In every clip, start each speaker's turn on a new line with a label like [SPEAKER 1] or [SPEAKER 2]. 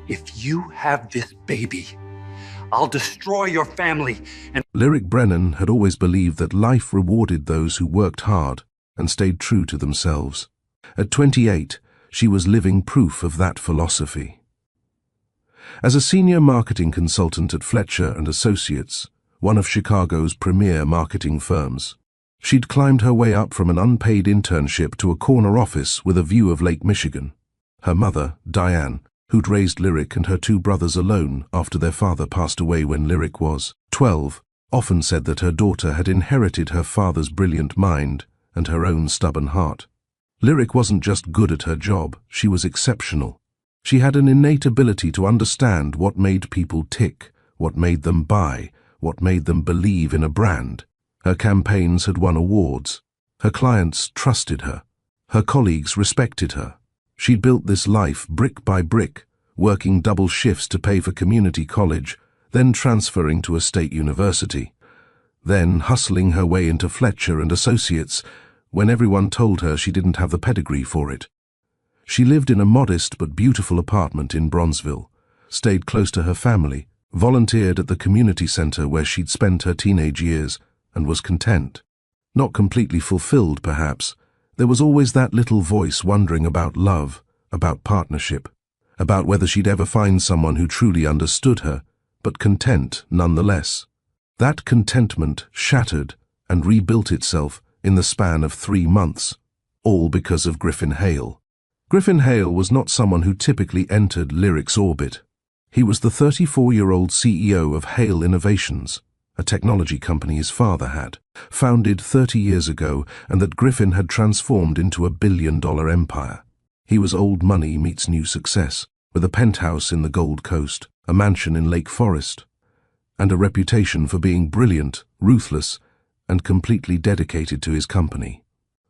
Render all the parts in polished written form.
[SPEAKER 1] If you have this baby, I'll destroy your family and—
[SPEAKER 2] Lyric Brennan had always believed that life rewarded those who worked hard and stayed true to themselves. At 28, she was living proof of that philosophy. As a senior marketing consultant at Fletcher & Associates, one of Chicago's premier marketing firms, she'd climbed her way up from an unpaid internship to a corner office with a view of Lake Michigan. Her mother, Diane, who'd raised Lyric and her two brothers alone after their father passed away when Lyric was 12, often said that her daughter had inherited her father's brilliant mind and her own stubborn heart. Lyric wasn't just good at her job, she was exceptional. She had an innate ability to understand what made people tick, what made them buy, what made them believe in a brand. Her campaigns had won awards. Her clients trusted her. Her colleagues respected her. She'd built this life brick by brick, working double shifts to pay for community college, then transferring to a state university, then hustling her way into Fletcher & Associates when everyone told her she didn't have the pedigree for it. She lived in a modest but beautiful apartment in Bronzeville, stayed close to her family, volunteered at the community center where she'd spent her teenage years, and was content. Not completely fulfilled, perhaps. There was always that little voice wondering about love, about partnership, about whether she'd ever find someone who truly understood her, but content nonetheless. That contentment shattered and rebuilt itself in the span of 3 months, all because of Griffin Hale. Griffin Hale was not someone who typically entered Lyric's orbit. He was the 34-year-old CEO of Hale Innovations, a technology company his father had, founded 30 years ago and that Griffin had transformed into a billion-dollar empire. He was old money meets new success, with a penthouse in the Gold Coast, a mansion in Lake Forest, and a reputation for being brilliant, ruthless, and completely dedicated to his company.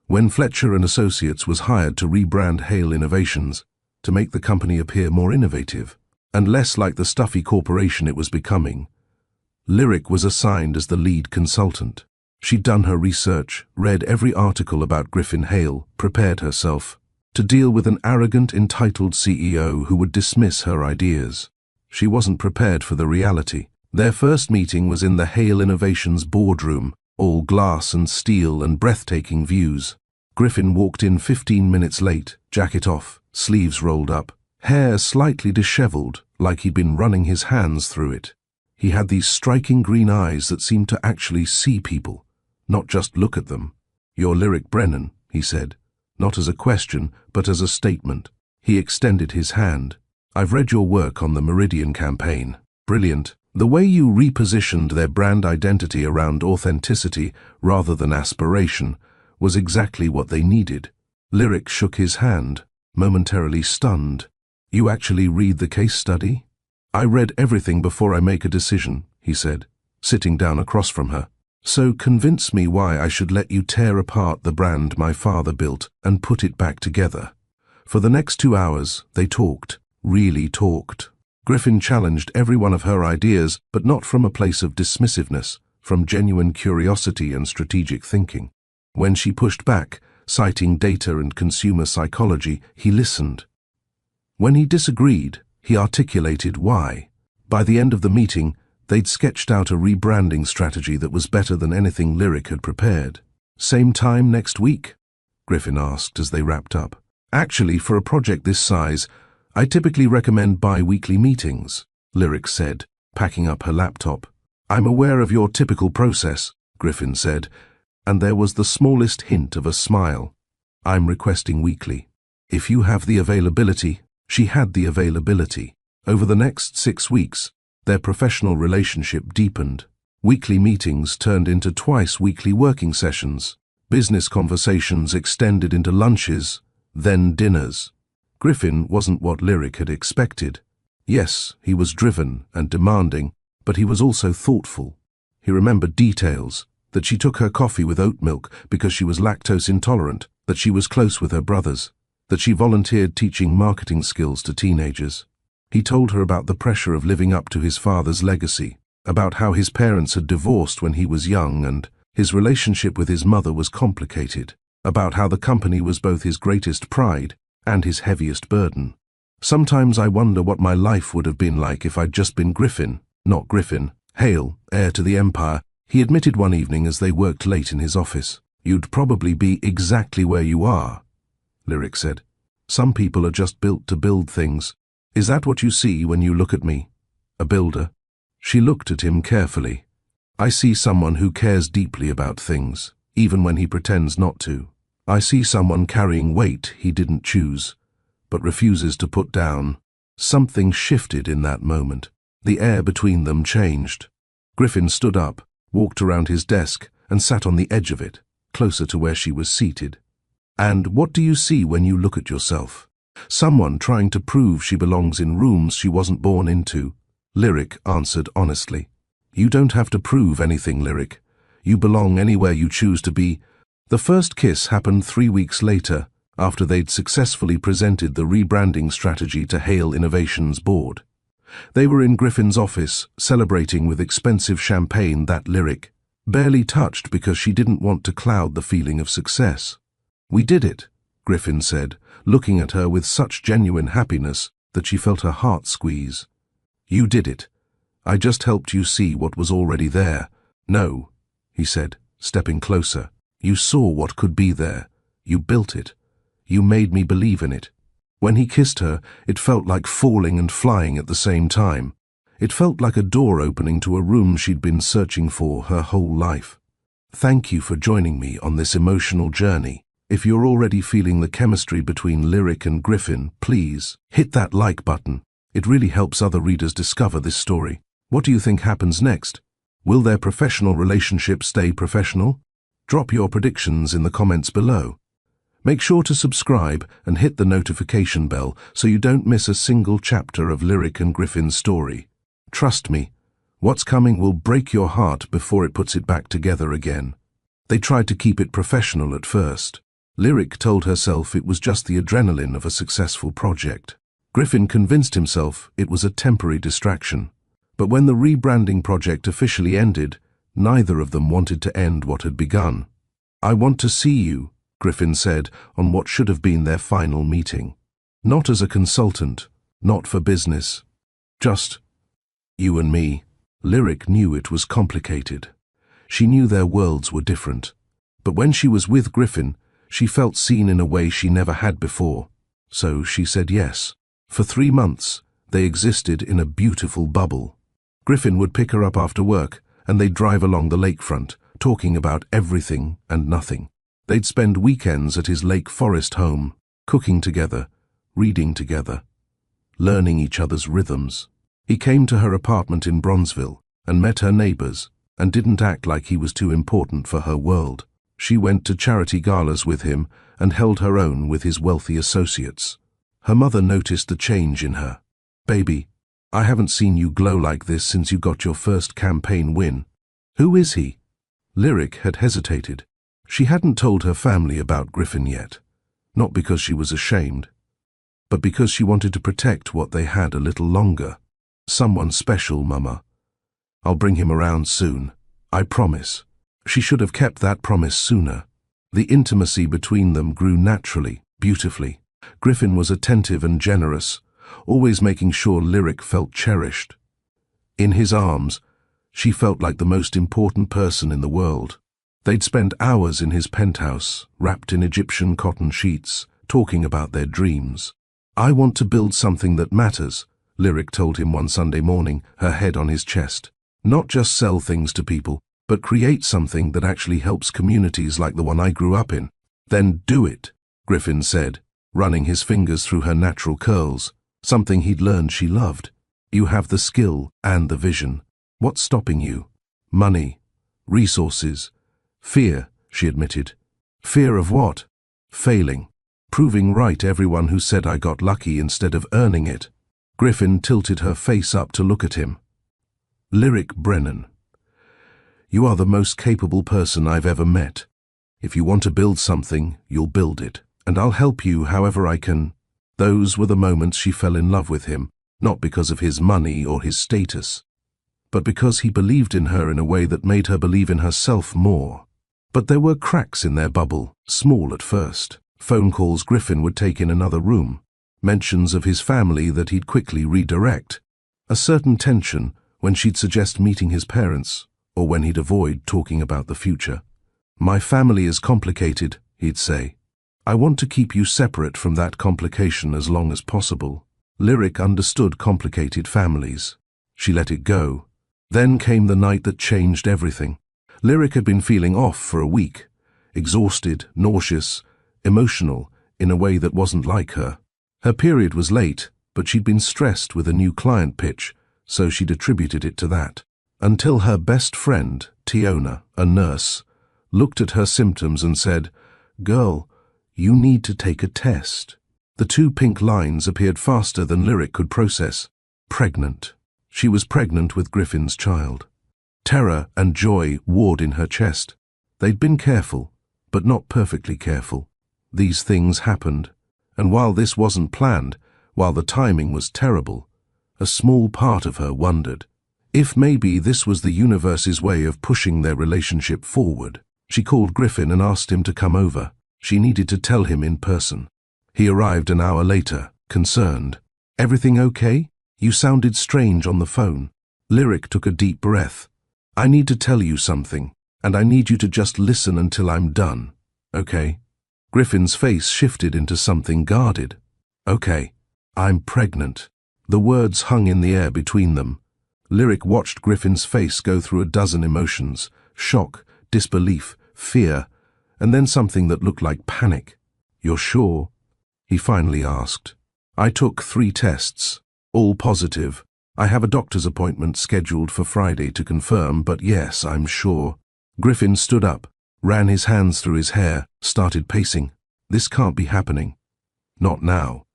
[SPEAKER 2] When Fletcher & Associates was hired to rebrand Hale Innovations, to make the company appear more innovative, and less like the stuffy corporation it was becoming, Lyric was assigned as the lead consultant. She'd done her research, read every article about Griffin Hale, prepared herself to deal with an arrogant, entitled CEO who would dismiss her ideas. She wasn't prepared for the reality. Their first meeting was in the Hale Innovations boardroom, all glass and steel and breathtaking views. Griffin walked in 15 minutes late, jacket off, sleeves rolled up, hair slightly disheveled, like he'd been running his hands through it. He had these striking green eyes that seemed to actually see people, not just look at them. "You're Lyric Brennan," he said, not as a question, but as a statement. He extended his hand. "I've read your work on the Meridian campaign. Brilliant. The way you repositioned their brand identity around authenticity rather than aspiration was exactly what they needed." Lyric shook his hand, momentarily stunned. "You actually read the case study?" "I read everything before I make a decision," he said, sitting down across from her. "So convince me why I should let you tear apart the brand my father built and put it back together." For the next 2 hours, they talked, really talked. Griffin challenged every one of her ideas, but not from a place of dismissiveness, from genuine curiosity and strategic thinking. When she pushed back, citing data and consumer psychology, he listened. When he disagreed, he articulated why. By the end of the meeting, they'd sketched out a rebranding strategy that was better than anything Lyric had prepared. "Same time next week?" Griffin asked as they wrapped up. "Actually, for a project this size, I typically recommend bi-weekly meetings," Lyric said, packing up her laptop. "I'm aware of your typical process," Griffin said, and there was the smallest hint of a smile. "I'm requesting weekly. If you have the availability." She had the availability. Over the next 6 weeks, their professional relationship deepened. Weekly meetings turned into twice-weekly working sessions. Business conversations extended into lunches, then dinners. Griffin wasn't what Lyric had expected. Yes, he was driven and demanding, but he was also thoughtful. He remembered details, that she took her coffee with oat milk because she was lactose intolerant, that she was close with her brothers, that she volunteered teaching marketing skills to teenagers. He told her about the pressure of living up to his father's legacy, about how his parents had divorced when he was young and his relationship with his mother was complicated, about how the company was both his greatest pride and his heaviest burden. Sometimes I wonder what my life would have been like if I'd just been Griffin, not Griffin, Hale, heir to the empire, he admitted one evening as they worked late in his office. You'd probably be exactly where you are, Lyric said. Some people are just built to build things. Is that what you see when you look at me? A builder? She looked at him carefully. I see someone who cares deeply about things, even when he pretends not to. I see someone carrying weight he didn't choose, but refuses to put down. Something shifted in that moment. The air between them changed. Griffin stood up, walked around his desk, and sat on the edge of it, closer to where she was seated. And what do you see when you look at yourself? Someone trying to prove she belongs in rooms she wasn't born into. Lyric answered honestly. You don't have to prove anything, Lyric. You belong anywhere you choose to be. The first kiss happened 3 weeks later, after they'd successfully presented the rebranding strategy to Hale Innovations board. They were in Griffin's office, celebrating with expensive champagne that Lyric barely touched because she didn't want to cloud the feeling of success. We did it, Griffin said, looking at her with such genuine happiness that she felt her heart squeeze. You did it. I just helped you see what was already there. No, he said, stepping closer. You saw what could be there. You built it. You made me believe in it. When he kissed her, it felt like falling and flying at the same time. It felt like a door opening to a room she'd been searching for her whole life. Thank you for joining me on this emotional journey. If you're already feeling the chemistry between Lyric and Griffin, please hit that like button. It really helps other readers discover this story. What do you think happens next? Will their professional relationship stay professional? Drop your predictions in the comments below. Make sure to subscribe and hit the notification bell so you don't miss a single chapter of Lyric and Griffin's story. Trust me, what's coming will break your heart before it puts it back together again. They tried to keep it professional at first. Lyric told herself it was just the adrenaline of a successful project. Griffin convinced himself it was a temporary distraction. But when the rebranding project officially ended, neither of them wanted to end what had begun. I want to see you, Griffin said on what should have been their final meeting. Not as a consultant, not for business. Just you and me. Lyric knew it was complicated. She knew their worlds were different. But when she was with Griffin, she felt seen in a way she never had before. So she said yes. For 3 months, they existed in a beautiful bubble. Griffin would pick her up after work, and they'd drive along the lakefront, talking about everything and nothing. They'd spend weekends at his Lake Forest home, cooking together, reading together, learning each other's rhythms. He came to her apartment in Bronzeville and met her neighbors, and didn't act like he was too important for her world. She went to charity galas with him and held her own with his wealthy associates. Her mother noticed the change in her. Baby, I haven't seen you glow like this since you got your first campaign win. Who is he? Lyric had hesitated. She hadn't told her family about Griffin yet, not because she was ashamed, but because she wanted to protect what they had a little longer. Someone special, Mama. I'll bring him around soon. I promise. She should have kept that promise sooner. The intimacy between them grew naturally, beautifully. Griffin was attentive and generous, always making sure Lyric felt cherished. In his arms, she felt like the most important person in the world. They'd spend hours in his penthouse, wrapped in Egyptian cotton sheets, talking about their dreams. I want to build something that matters, Lyric told him one Sunday morning, her head on his chest. Not just sell things to people, but create something that actually helps communities like the one I grew up in. Then do it, Griffin said, running his fingers through her natural curls, something he'd learned she loved. You have the skill and the vision. What's stopping you? Money, resources, fear, she admitted. Fear of what? Failing. Proving right everyone who said I got lucky instead of earning it. Griffin tilted her face up to look at him. Lyric Brennan. You are the most capable person I've ever met. If you want to build something, you'll build it, and I'll help you however I can. Those were the moments she fell in love with him, not because of his money or his status, but because he believed in her in a way that made her believe in herself more. But there were cracks in their bubble, small at first. Phone calls Griffin would take in another room. mentions of his family that he'd quickly redirect, a certain tension when she'd suggest meeting his parents, or when he'd avoid talking about the future. "My family is complicated," he'd say. "I want to keep you separate from that complication as long as possible." Lyric understood complicated families. She let it go. Then came the night that changed everything. Lyric had been feeling off for a week, exhausted, nauseous, emotional in a way that wasn't like her. Her period was late, but she'd been stressed with a new client pitch, so she'd attributed it to that. Until her best friend, Tiona, a nurse, looked at her symptoms and said, "Girl, you need to take a test." The two pink lines appeared faster than Lyric could process. Pregnant. She was pregnant with Griffin's child. Terror and joy warred in her chest. They'd been careful, but not perfectly careful. These things happened, and while this wasn't planned, while the timing was terrible, a small part of her wondered if maybe this was the universe's way of pushing their relationship forward. She called Griffin and asked him to come over. She needed to tell him in person. He arrived an hour later, concerned. "Everything okay? You sounded strange on the phone." Lyric took a deep breath. "I need to tell you something, and I need you to just listen until I'm done, okay?" Griffin's face shifted into something guarded. "Okay, I'm pregnant." The words hung in the air between them. Lyric watched Griffin's face go through a dozen emotions: shock, disbelief, fear, and then something that looked like panic. "You're sure?" he finally asked. "I took 3 tests, all positive. I have a doctor's appointment scheduled for Friday to confirm, but yes, I'm sure." Griffin stood up, ran his hands through his hair, started pacing. "This can't be happening. Not now.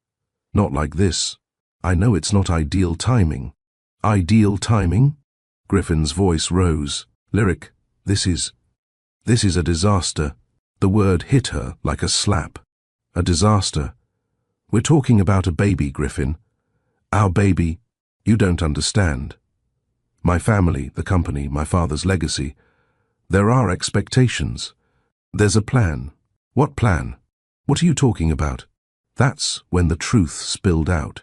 [SPEAKER 2] Not like this. I know it's not ideal timing." "Ideal timing?" Griffin's voice rose. "Lyric, this is a disaster." The word hit her like a slap. "A disaster? We're talking about a baby, Griffin. Our baby. You don't understand. My family, the company, my father's legacy. There are expectations. There's a plan." "What plan? What are you talking about?" That's when the truth spilled out.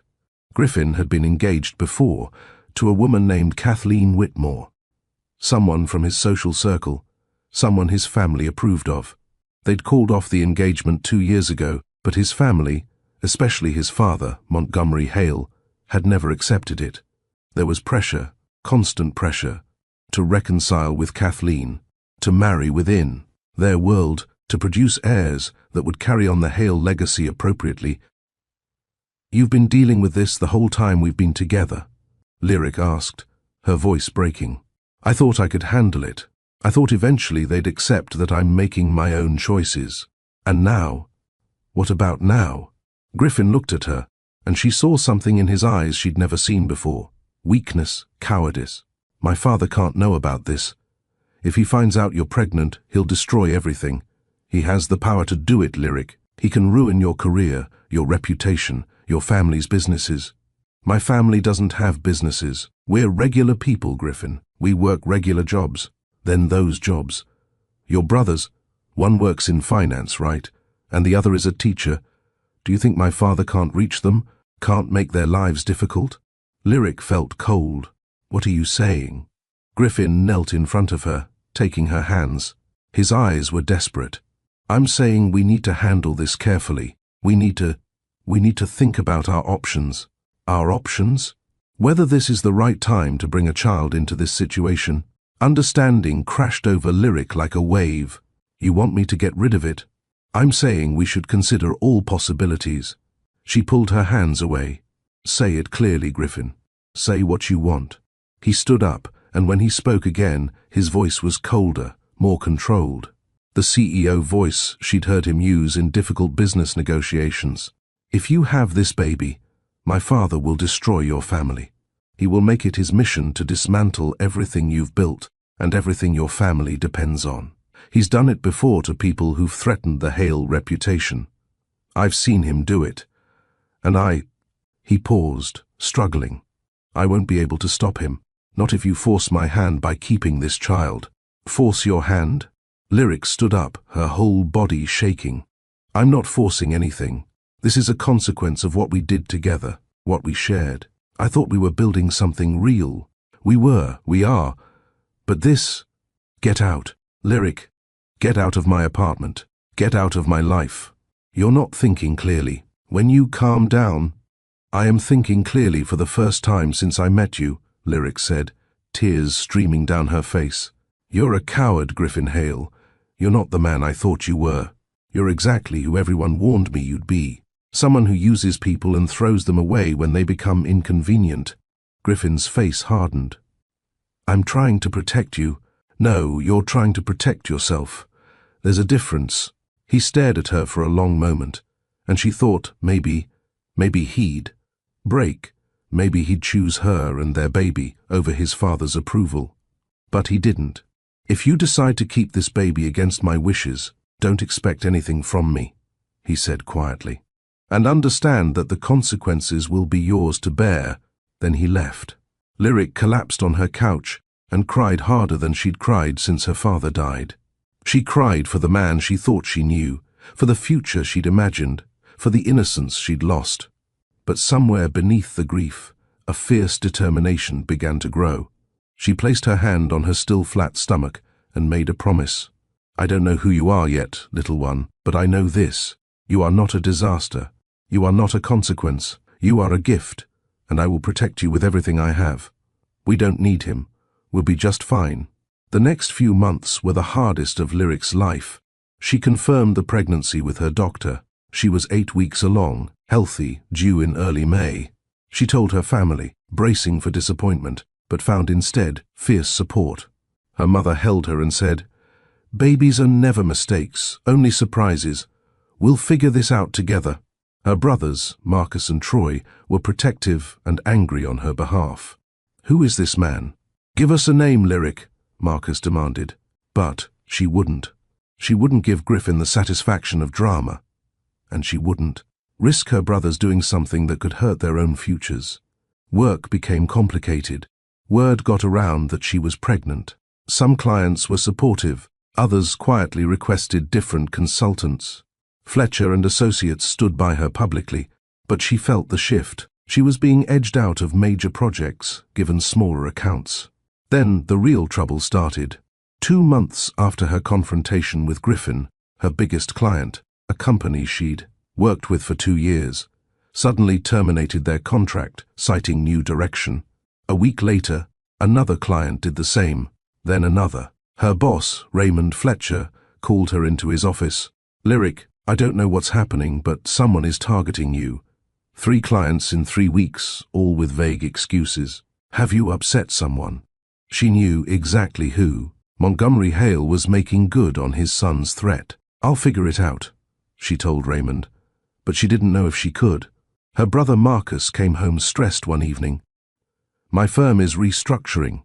[SPEAKER 2] Griffin had been engaged before to a woman named Kathleen Whitmore, someone from his social circle, someone his family approved of. They'd called off the engagement 2 years ago, but his family, especially his father, Montgomery Hale, had never accepted it. There was pressure, constant pressure, to reconcile with Kathleen, to marry within their world, to produce heirs that would carry on the Hale legacy appropriately. "You've been dealing with this the whole time we've been together?" Lyric asked, her voice breaking. "I thought I could handle it. I thought eventually they'd accept that I'm making my own choices. And now? What about now?" Griffin looked at her, and she saw something in his eyes she'd never seen before. Weakness, cowardice. "My father can't know about this. If he finds out you're pregnant, he'll destroy everything. He has the power to do it, Lyric. He can ruin your career, your reputation, your family's businesses." "My family doesn't have businesses. We're regular people, Griffin. We work regular jobs. Then those jobs. Your brothers, one works in finance, right? And the other is a teacher. Do you think my father can't reach them? Can't make their lives difficult?" Lyric felt cold. "What are you saying?" Griffin knelt in front of her, taking her hands. His eyes were desperate. "I'm saying we need to handle this carefully. We need to think about our options." "Our options?" "Whether this is the right time to bring a child into this situation." Understanding crashed over Lyric like a wave. "You want me to get rid of it?" "I'm saying we should consider all possibilities." She pulled her hands away. "Say it clearly, Griffin. Say what you want." He stood up, and when he spoke again, his voice was colder, more controlled. The CEO voice she'd heard him use in difficult business negotiations. "If you have this baby, my father will destroy your family. He will make it his mission to dismantle everything you've built and everything your family depends on. He's done it before to people who've threatened the Hale reputation. I've seen him do it. And He paused, struggling. "I won't be able to stop him. Not if you force my hand by keeping this child." "Force your hand?" Lyric stood up, her whole body shaking. "I'm not forcing anything. This is a consequence of what we did together, what we shared. I thought we were building something real. We are. But this, get out. Lyric, get out of my apartment. Get out of my life. You're not thinking clearly. When you calm down, I am thinking clearly for the first time since I met you, Lyric said, tears streaming down her face. You're a coward, Griffin Hale. You're not the man I thought you were. You're exactly who everyone warned me you'd be. Someone who uses people and throws them away when they become inconvenient. Griffin's face hardened. I'm trying to protect you. No, you're trying to protect yourself. There's a difference. He stared at her for a long moment, and she thought maybe he'd break. Maybe he'd choose her and their baby over his father's approval. But he didn't. If you decide to keep this baby against my wishes, don't expect anything from me, he said quietly. And understand that the consequences will be yours to bear. Then he left. Lyric collapsed on her couch and cried harder than she'd cried since her father died. She cried for the man she thought she knew, for the future she'd imagined, for the innocence she'd lost. But somewhere beneath the grief, a fierce determination began to grow. She placed her hand on her still flat stomach and made a promise. I don't know who you are yet, little one, but I know this. You are not a disaster. You are not a consequence. You are a gift, and I will protect you with everything I have. We don't need him. We'll be just fine. The next few months were the hardest of Lyric's life. She confirmed the pregnancy with her doctor. She was 8 weeks along, healthy, due in early May. She told her family, bracing for disappointment, but found instead fierce support. Her mother held her and said, "Babies are never mistakes, only surprises. We'll figure this out together." Her brothers, Marcus and Troy, were protective and angry on her behalf. Who is this man? Give us a name, Lyric, Marcus demanded. But she wouldn't. She wouldn't give Griffin the satisfaction of drama. And she wouldn't risk her brothers doing something that could hurt their own futures. Work became complicated. Word got around that she was pregnant. Some clients were supportive, others quietly requested different consultants. Fletcher and associates stood by her publicly, but she felt the shift. She was being edged out of major projects, given smaller accounts. Then the real trouble started. 2 months after her confrontation with Griffin, her biggest client, a company she'd worked with for 2 years, suddenly terminated their contract, citing new direction. A week later, another client did the same, then another. Her boss, Raymond Fletcher, called her into his office. "Lyric, I don't know what's happening, but someone is targeting you. 3 clients in 3 weeks, all with vague excuses. Have you upset someone?" She knew exactly who. Montgomery Hale was making good on his son's threat. "I'll figure it out," she told Raymond. But she didn't know if she could. Her brother Marcus came home stressed one evening. "My firm is restructuring.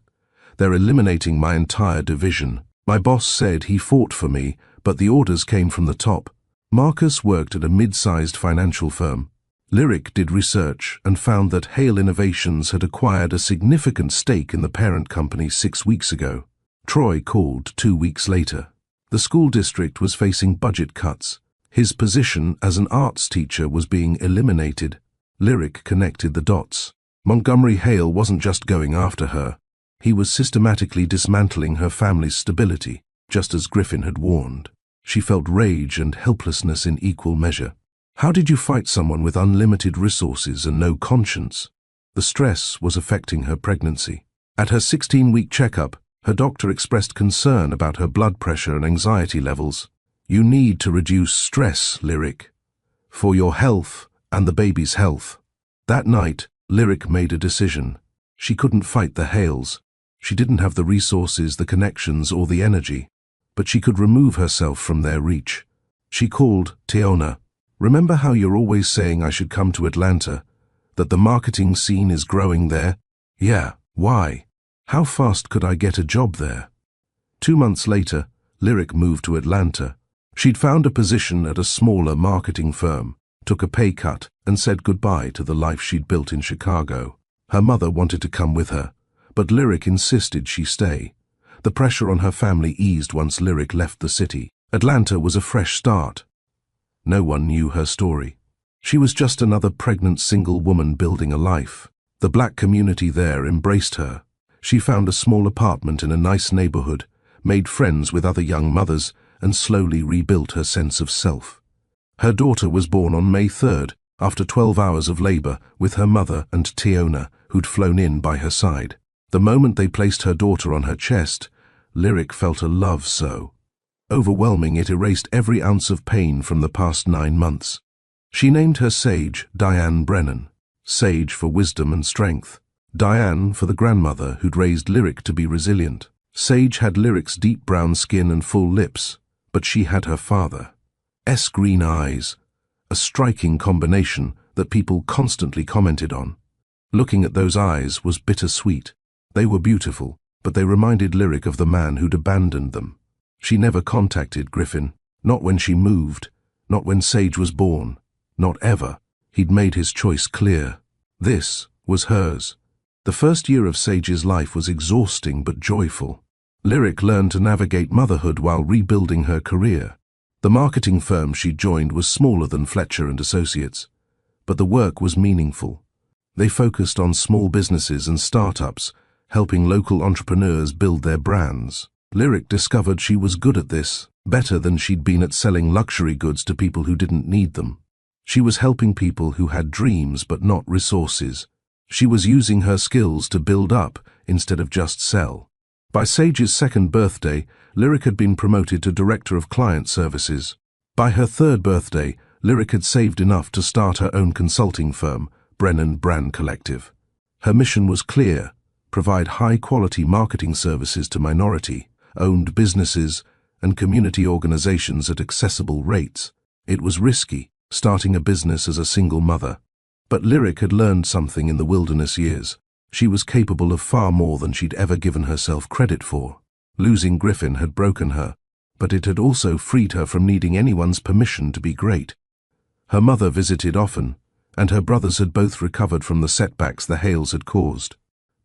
[SPEAKER 2] They're eliminating my entire division. My boss said he fought for me, but the orders came from the top." Marcus worked at a mid-sized financial firm. Lyric did research and found that Hale Innovations had acquired a significant stake in the parent company 6 weeks ago. Troy called 2 weeks later. The school district was facing budget cuts. His position as an arts teacher was being eliminated. Lyric connected the dots. Montgomery Hale wasn't just going after her. He was systematically dismantling her family's stability, just as Griffin had warned. She felt rage and helplessness in equal measure. How did you fight someone with unlimited resources and no conscience? The stress was affecting her pregnancy. At her 16-week checkup, her doctor expressed concern about her blood pressure and anxiety levels. "You need to reduce stress, Lyric, for your health and the baby's health." That night, Lyric made a decision. She couldn't fight the Hales. She didn't have the resources, the connections, or the energy. But she could remove herself from their reach. She called Tiona. "Remember how you're always saying I should come to Atlanta? That the marketing scene is growing there?" "Yeah, why? How fast could I get a job there?" 2 months later, Lyric moved to Atlanta. She'd found a position at a smaller marketing firm, took a pay cut, and said goodbye to the life she'd built in Chicago. Her mother wanted to come with her, but Lyric insisted she stay. The pressure on her family eased once Lyric left the city. Atlanta was a fresh start. No one knew her story. She was just another pregnant single woman building a life. The black community there embraced her. She found a small apartment in a nice neighborhood, made friends with other young mothers, and slowly rebuilt her sense of self. Her daughter was born on May 3rd, after 12 hours of labor, with her mother and Tiona, who'd flown in by her side. The moment they placed her daughter on her chest, Lyric felt a love so overwhelming it erased every ounce of pain from the past 9 months. She named her Sage Diane Brennan. Sage for wisdom and strength. Diane for the grandmother who'd raised Lyric to be resilient. Sage had Lyric's deep brown skin and full lips, but she had her father's green eyes, a striking combination that people constantly commented on. Looking at those eyes was bittersweet. They were beautiful, but they reminded Lyric of the man who'd abandoned them. She never contacted Griffin, not when she moved, not when Sage was born, not ever. He'd made his choice clear. This was hers. The first year of Sage's life was exhausting but joyful. Lyric learned to navigate motherhood while rebuilding her career. The marketing firm she'd joined was smaller than Fletcher and Associates, but the work was meaningful. They focused on small businesses and startups, helping local entrepreneurs build their brands. Lyric discovered she was good at this, better than she'd been at selling luxury goods to people who didn't need them. She was helping people who had dreams but not resources. She was using her skills to build up instead of just sell. By Sage's 2nd birthday, Lyric had been promoted to Director of Client Services. By her 3rd birthday, Lyric had saved enough to start her own consulting firm, Brennan Brand Collective. Her mission was clear: provide high-quality marketing services to minority-owned businesses and community organizations at accessible rates. It was risky, starting a business as a single mother. But Lyric had learned something in the wilderness years. She was capable of far more than she'd ever given herself credit for. Losing Griffin had broken her, but it had also freed her from needing anyone's permission to be great. Her mother visited often, and her brothers had both recovered from the setbacks the hails had caused.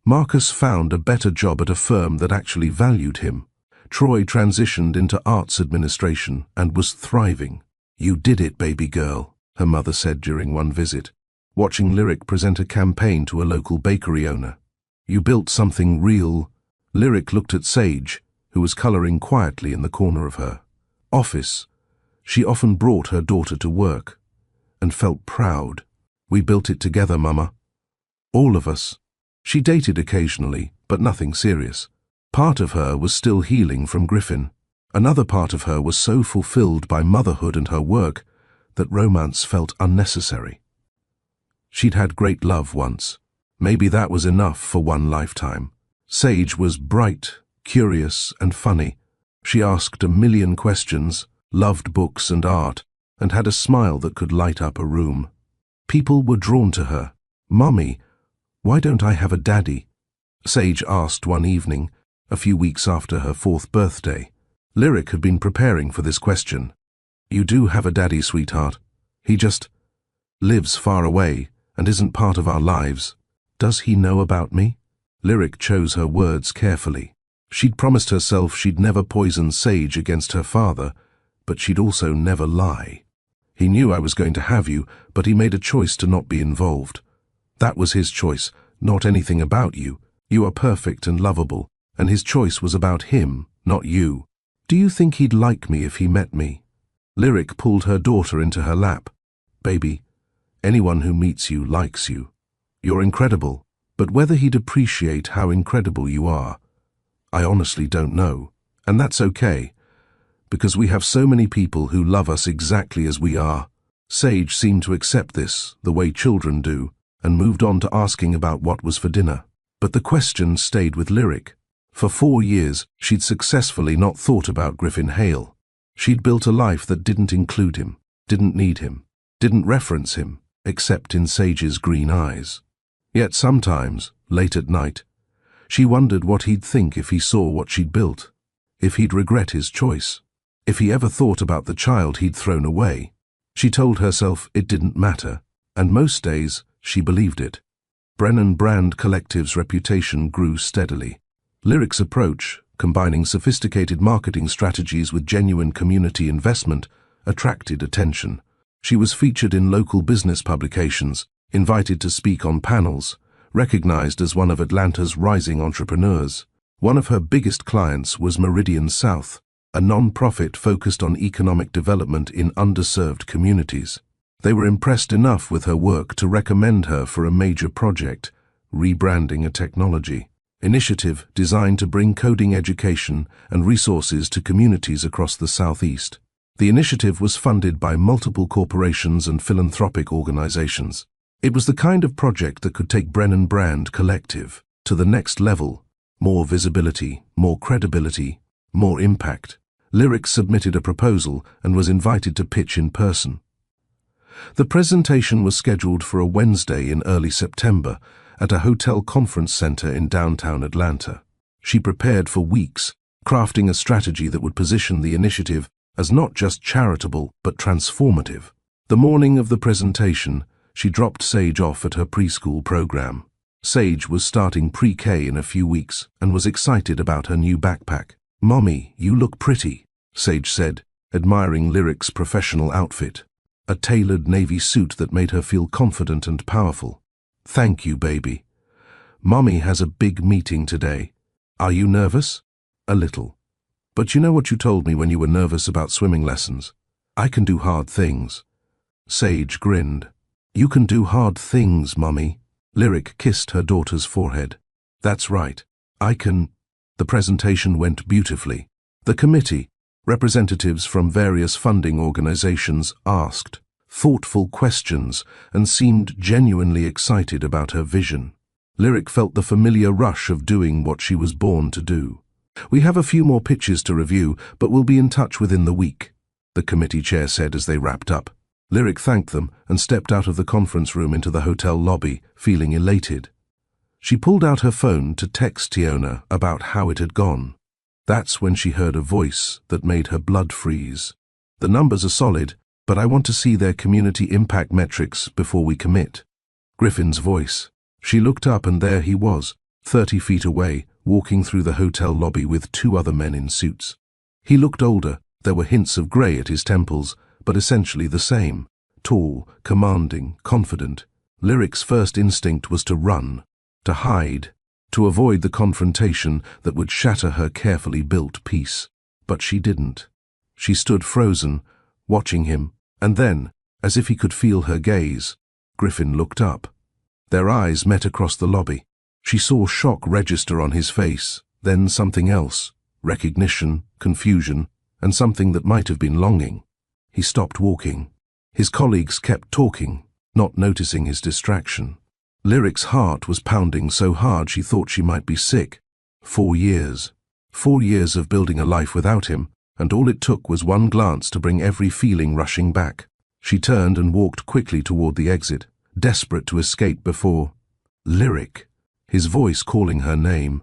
[SPEAKER 2] Marcus found a better job at a firm that actually valued him. Troy transitioned into arts administration and was thriving. "You did it, baby girl," her mother said during one visit, watching Lyric present a campaign to a local bakery owner. "You built something real." Lyric looked at Sage, who was coloring quietly in the corner of her office. She often brought her daughter to work and felt proud. "We built it together, Mama. All of us." She dated occasionally, but nothing serious. Part of her was still healing from Griffin. Another part of her was so fulfilled by motherhood and her work that romance felt unnecessary. She'd had great love once. Maybe that was enough for one lifetime. Sage was bright, curious, and funny. She asked a million questions, loved books and art, and had a smile that could light up a room. People were drawn to her. "Mommy, why don't I have a daddy?" Sage asked one evening, a few weeks after her 4th birthday. Lyric had been preparing for this question. "You do have a daddy, sweetheart. He just lives far away and isn't part of our lives. Does he know about me?" Lyric chose her words carefully. She'd promised herself she'd never poison Sage against her father, but she'd also never lie. "He knew I was going to have you, but he made a choice to not be involved. That was his choice, not anything about you. You are perfect and lovable, and his choice was about him, not you. Do you think he'd like me if he met me?" Lyric pulled her daughter into her lap. "Baby, anyone who meets you likes you. You're incredible, but whether he'd appreciate how incredible you are, I honestly don't know. And that's okay, because we have so many people who love us exactly as we are." Sage seemed to accept this, the way children do, and moved on to asking about what was for dinner. But the question stayed with Lyric. For 4 years, she'd successfully not thought about Griffin Hale. She'd built a life that didn't include him, didn't need him, didn't reference him, except in Sage's green eyes. Yet sometimes, late at night, she wondered what he'd think if he saw what she'd built, if he'd regret his choice, if he ever thought about the child he'd thrown away. She told herself it didn't matter, and most days she believed it. Brennan Brand Collective's reputation grew steadily. Lyric's approach, combining sophisticated marketing strategies with genuine community investment, attracted attention. She was featured in local business publications, invited to speak on panels, recognized as one of Atlanta's rising entrepreneurs. One of her biggest clients was Meridian South, a non-profit focused on economic development in underserved communities. They were impressed enough with her work to recommend her for a major project, rebranding a technology initiative designed to bring coding education and resources to communities across the Southeast. The initiative was funded by multiple corporations and philanthropic organizations. It was the kind of project that could take Brennan Brand Collective to the next level: more visibility, more credibility, more impact. Lyric submitted a proposal and was invited to pitch in person. The presentation was scheduled for a Wednesday in early September at a hotel conference center in downtown Atlanta. She prepared for weeks, crafting a strategy that would position the initiative as not just charitable but transformative. The morning of the presentation, she dropped Sage off at her preschool program. Sage was starting pre-K in a few weeks and was excited about her new backpack. "Mommy, you look pretty," Sage said, admiring Lyric's professional outfit, a tailored navy suit that made her feel confident and powerful. "Thank you, baby. Mommy has a big meeting today. Are you nervous?" "A little. But you know what you told me when you were nervous about swimming lessons? I can do hard things." Sage grinned. "You can do hard things, Mommy." Lyric kissed her daughter's forehead. "That's right. I can." The presentation went beautifully. The committee, representatives from various funding organizations, asked thoughtful questions and seemed genuinely excited about her vision. Lyric felt the familiar rush of doing what she was born to do. "We have a few more pitches to review, but we'll be in touch within the week," the committee chair said as they wrapped up. Lyric thanked them and stepped out of the conference room into the hotel lobby, feeling elated. She pulled out her phone to text Tiona about how it had gone. That's when she heard a voice that made her blood freeze. "The numbers are solid, but I want to see their community impact metrics before we commit." Griffin's voice. She looked up and there he was, 30 feet away, walking through the hotel lobby with 2 other men in suits. He looked older. There were hints of grey at his temples, but essentially the same. Tall, commanding, confident. Lyric's first instinct was to run, to hide, to avoid the confrontation that would shatter her carefully built peace. But she didn't. She stood frozen, watching him, and then, as if he could feel her gaze, Griffin looked up. Their eyes met across the lobby. She saw shock register on his face, then something else, recognition, confusion, and something that might have been longing. He stopped walking. His colleagues kept talking, not noticing his distraction. Lyric's heart was pounding so hard she thought she might be sick. 4 years. 4 years of building a life without him, and all it took was one glance to bring every feeling rushing back. She turned and walked quickly toward the exit, desperate to escape before... Lyric. His voice calling her name.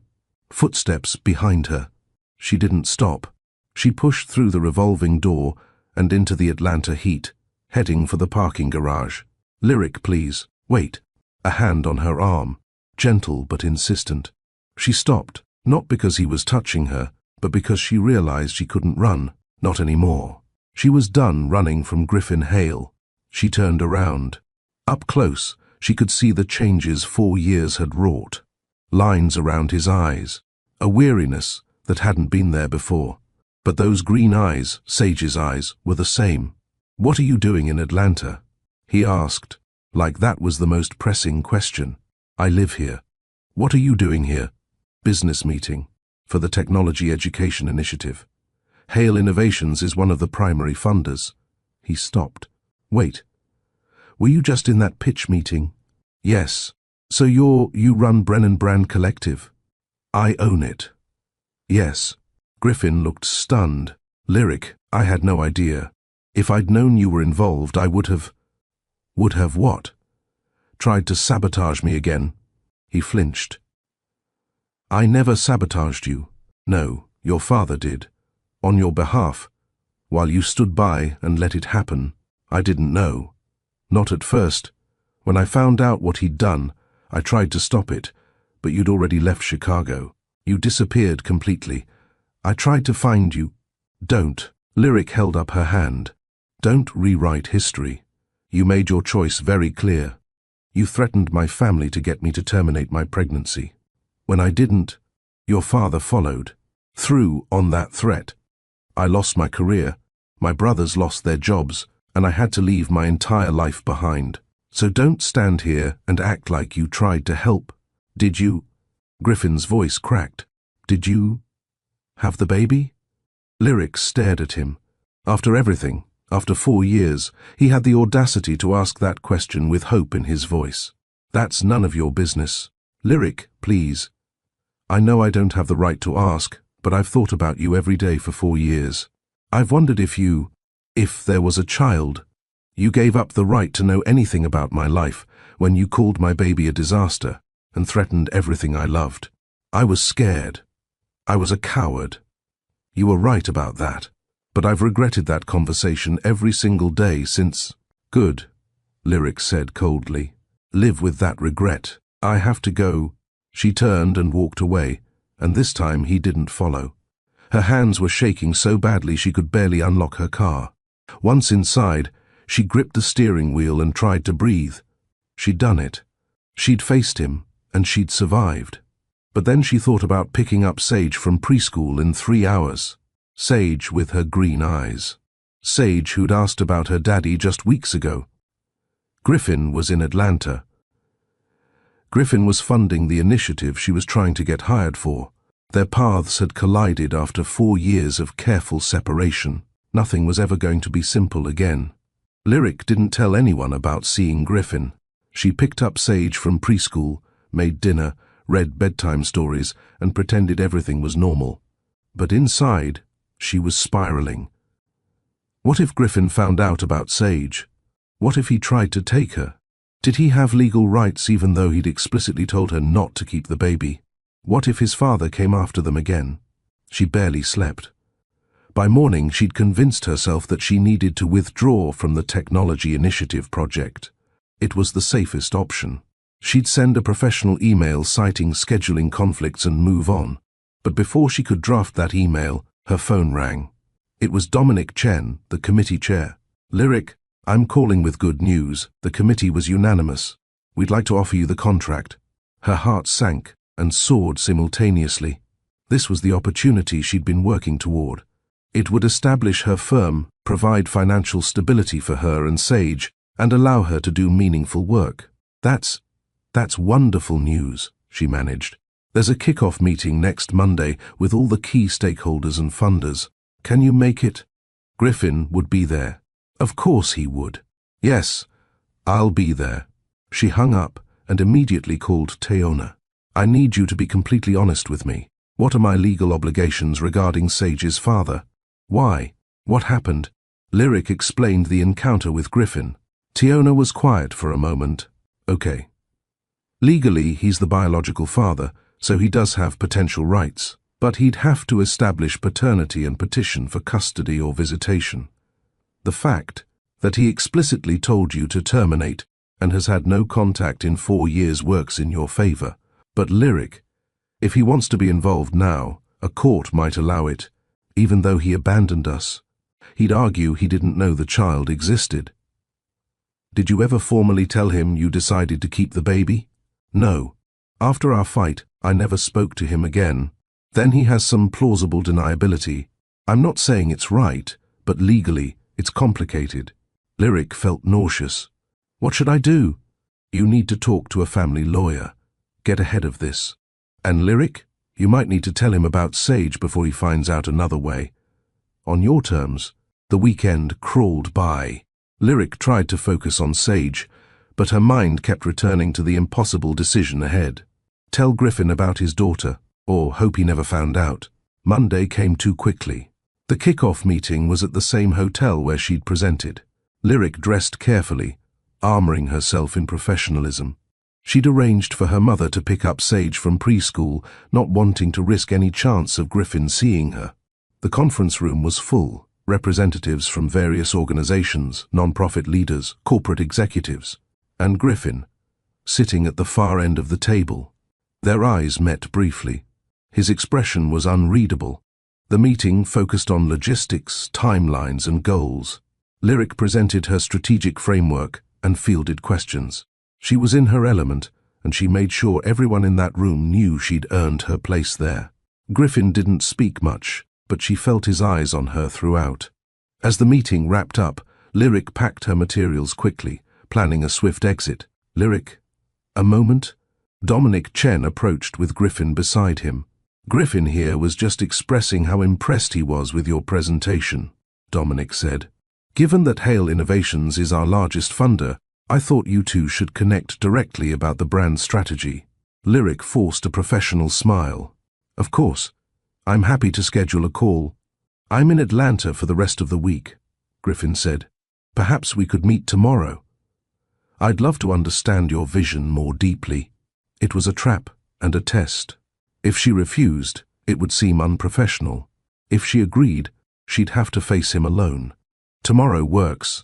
[SPEAKER 2] Footsteps behind her. She didn't stop. She pushed through the revolving door and into the Atlanta heat, heading for the parking garage. "Lyric, please, wait." A hand on her arm, gentle but insistent. She stopped, not because he was touching her, but because she realized she couldn't run, not anymore. She was done running from Griffin Hale. She turned around. Up close, she could see the changes 4 years had wrought. Lines around his eyes, a weariness that hadn't been there before. But those green eyes, Sage's eyes, were the same. "What are you doing in Atlanta?" he asked, like that was the most pressing question. "I live here." "What are you doing here?" "Business meeting, for the Technology Education Initiative. Hale Innovations is one of the primary funders." He stopped. "Wait, were you just in that pitch meeting?" "Yes." "So you run Brennan Brand Collective?" "I own it." "Yes." Griffin looked stunned. "Lyric, I had no idea. If I'd known you were involved, I would have..." "Would have what?" "Tried to sabotage me again." He flinched. "I never sabotaged you. No, your father did. On your behalf. While you stood by and let it happen, I didn't know. Not at first. When I found out what he'd done, I tried to stop it, but you'd already left Chicago. You disappeared completely. I tried to find you." "Don't." Lyric held up her hand. "Don't rewrite history. You made your choice very clear. You threatened my family to get me to terminate my pregnancy. When I didn't, your father followed through on that threat. I lost my career, my brothers lost their jobs, and I had to leave my entire life behind. So don't stand here and act like you tried to help. Did you? Griffin's voice cracked. Did you have the baby? Lyric stared at him. After everything, after 4 years, he had the audacity to ask that question with hope in his voice. That's none of your business. Lyric, please. I know I don't have the right to ask, but I've thought about you every day for 4 years. I've wondered if there was a child. You gave up the right to know anything about my life when you called my baby a disaster and threatened everything I loved. I was scared. I was a coward. You were right about that, but I've regretted that conversation every single day since. Good, Lyric said coldly. Live with that regret. I have to go. She turned and walked away, and this time he didn't follow. Her hands were shaking so badly she could barely unlock her car. Once inside, she gripped the steering wheel and tried to breathe. She'd done it. She'd faced him, and she'd survived. But then she thought about picking up Sage from preschool in 3 hours. Sage with her green eyes. Sage who'd asked about her daddy just weeks ago. Griffin was in Atlanta. Griffin was funding the initiative she was trying to get hired for. Their paths had collided after 4 years of careful separation. Nothing was ever going to be simple again. Lyric didn't tell anyone about seeing Griffin. She picked up Sage from preschool, made dinner, read bedtime stories, and pretended everything was normal. But inside, she was spiraling. What if Griffin found out about Sage? What if he tried to take her? Did he have legal rights even though he'd explicitly told her not to keep the baby? What if his father came after them again? She barely slept. By morning, she'd convinced herself that she needed to withdraw from the Technology Initiative project. It was the safest option. She'd send a professional email citing scheduling conflicts and move on. But before she could draft that email, her phone rang. It was Dominic Chen, the committee chair. Lyric, I'm calling with good news. The committee was unanimous. We'd like to offer you the contract. Her heart sank and soared simultaneously. This was the opportunity she'd been working toward. It would establish her firm, provide financial stability for her and Sage, and allow her to do meaningful work. That's wonderful news, she managed. There's a kickoff meeting next Monday with all the key stakeholders and funders. Can you make it? Griffin would be there. Of course he would. Yes, I'll be there. She hung up and immediately called Teona. I need you to be completely honest with me. What are my legal obligations regarding Sage's father? Why? What happened? Lyric explained the encounter with Griffin. Teona was quiet for a moment. Okay. Legally, he's the biological father, so he does have potential rights, but he'd have to establish paternity and petition for custody or visitation. The fact that he explicitly told you to terminate and has had no contact in 4 years works in your favor. But Lyric, if he wants to be involved now, a court might allow it, even though he abandoned us. He'd argue he didn't know the child existed. Did you ever formally tell him you decided to keep the baby? No. After our fight, I never spoke to him again. Then he has some plausible deniability. I'm not saying it's right, but legally, it's complicated. Lyric felt nauseous. What should I do? You need to talk to a family lawyer. Get ahead of this. And Lyric, you might need to tell him about Sage before he finds out another way. On your terms. The weekend crawled by. Lyric tried to focus on Sage, but her mind kept returning to the impossible decision ahead. Tell Griffin about his daughter, or hope he never found out. Monday came too quickly. The kickoff meeting was at the same hotel where she'd presented. Lyric dressed carefully, armoring herself in professionalism. She'd arranged for her mother to pick up Sage from preschool, not wanting to risk any chance of Griffin seeing her. The conference room was full, representatives from various organizations, non-profit leaders, corporate executives, and Griffin, sitting at the far end of the table. Their eyes met briefly. His expression was unreadable. The meeting focused on logistics, timelines, and goals. Lyric presented her strategic framework and fielded questions. She was in her element, and she made sure everyone in that room knew she'd earned her place there. Griffin didn't speak much, but she felt his eyes on her throughout. As the meeting wrapped up, Lyric packed her materials quickly, planning a swift exit. Lyric, a moment? Dominic Chen approached with Griffin beside him. Griffin here was just expressing how impressed he was with your presentation, Dominic said. Given that Hale Innovations is our largest funder, I thought you two should connect directly about the brand strategy. Lyric forced a professional smile. Of course. I'm happy to schedule a call. I'm in Atlanta for the rest of the week, Griffin said. Perhaps we could meet tomorrow. I'd love to understand your vision more deeply. It was a trap and a test. If she refused, it would seem unprofessional. If she agreed, she'd have to face him alone. Tomorrow works.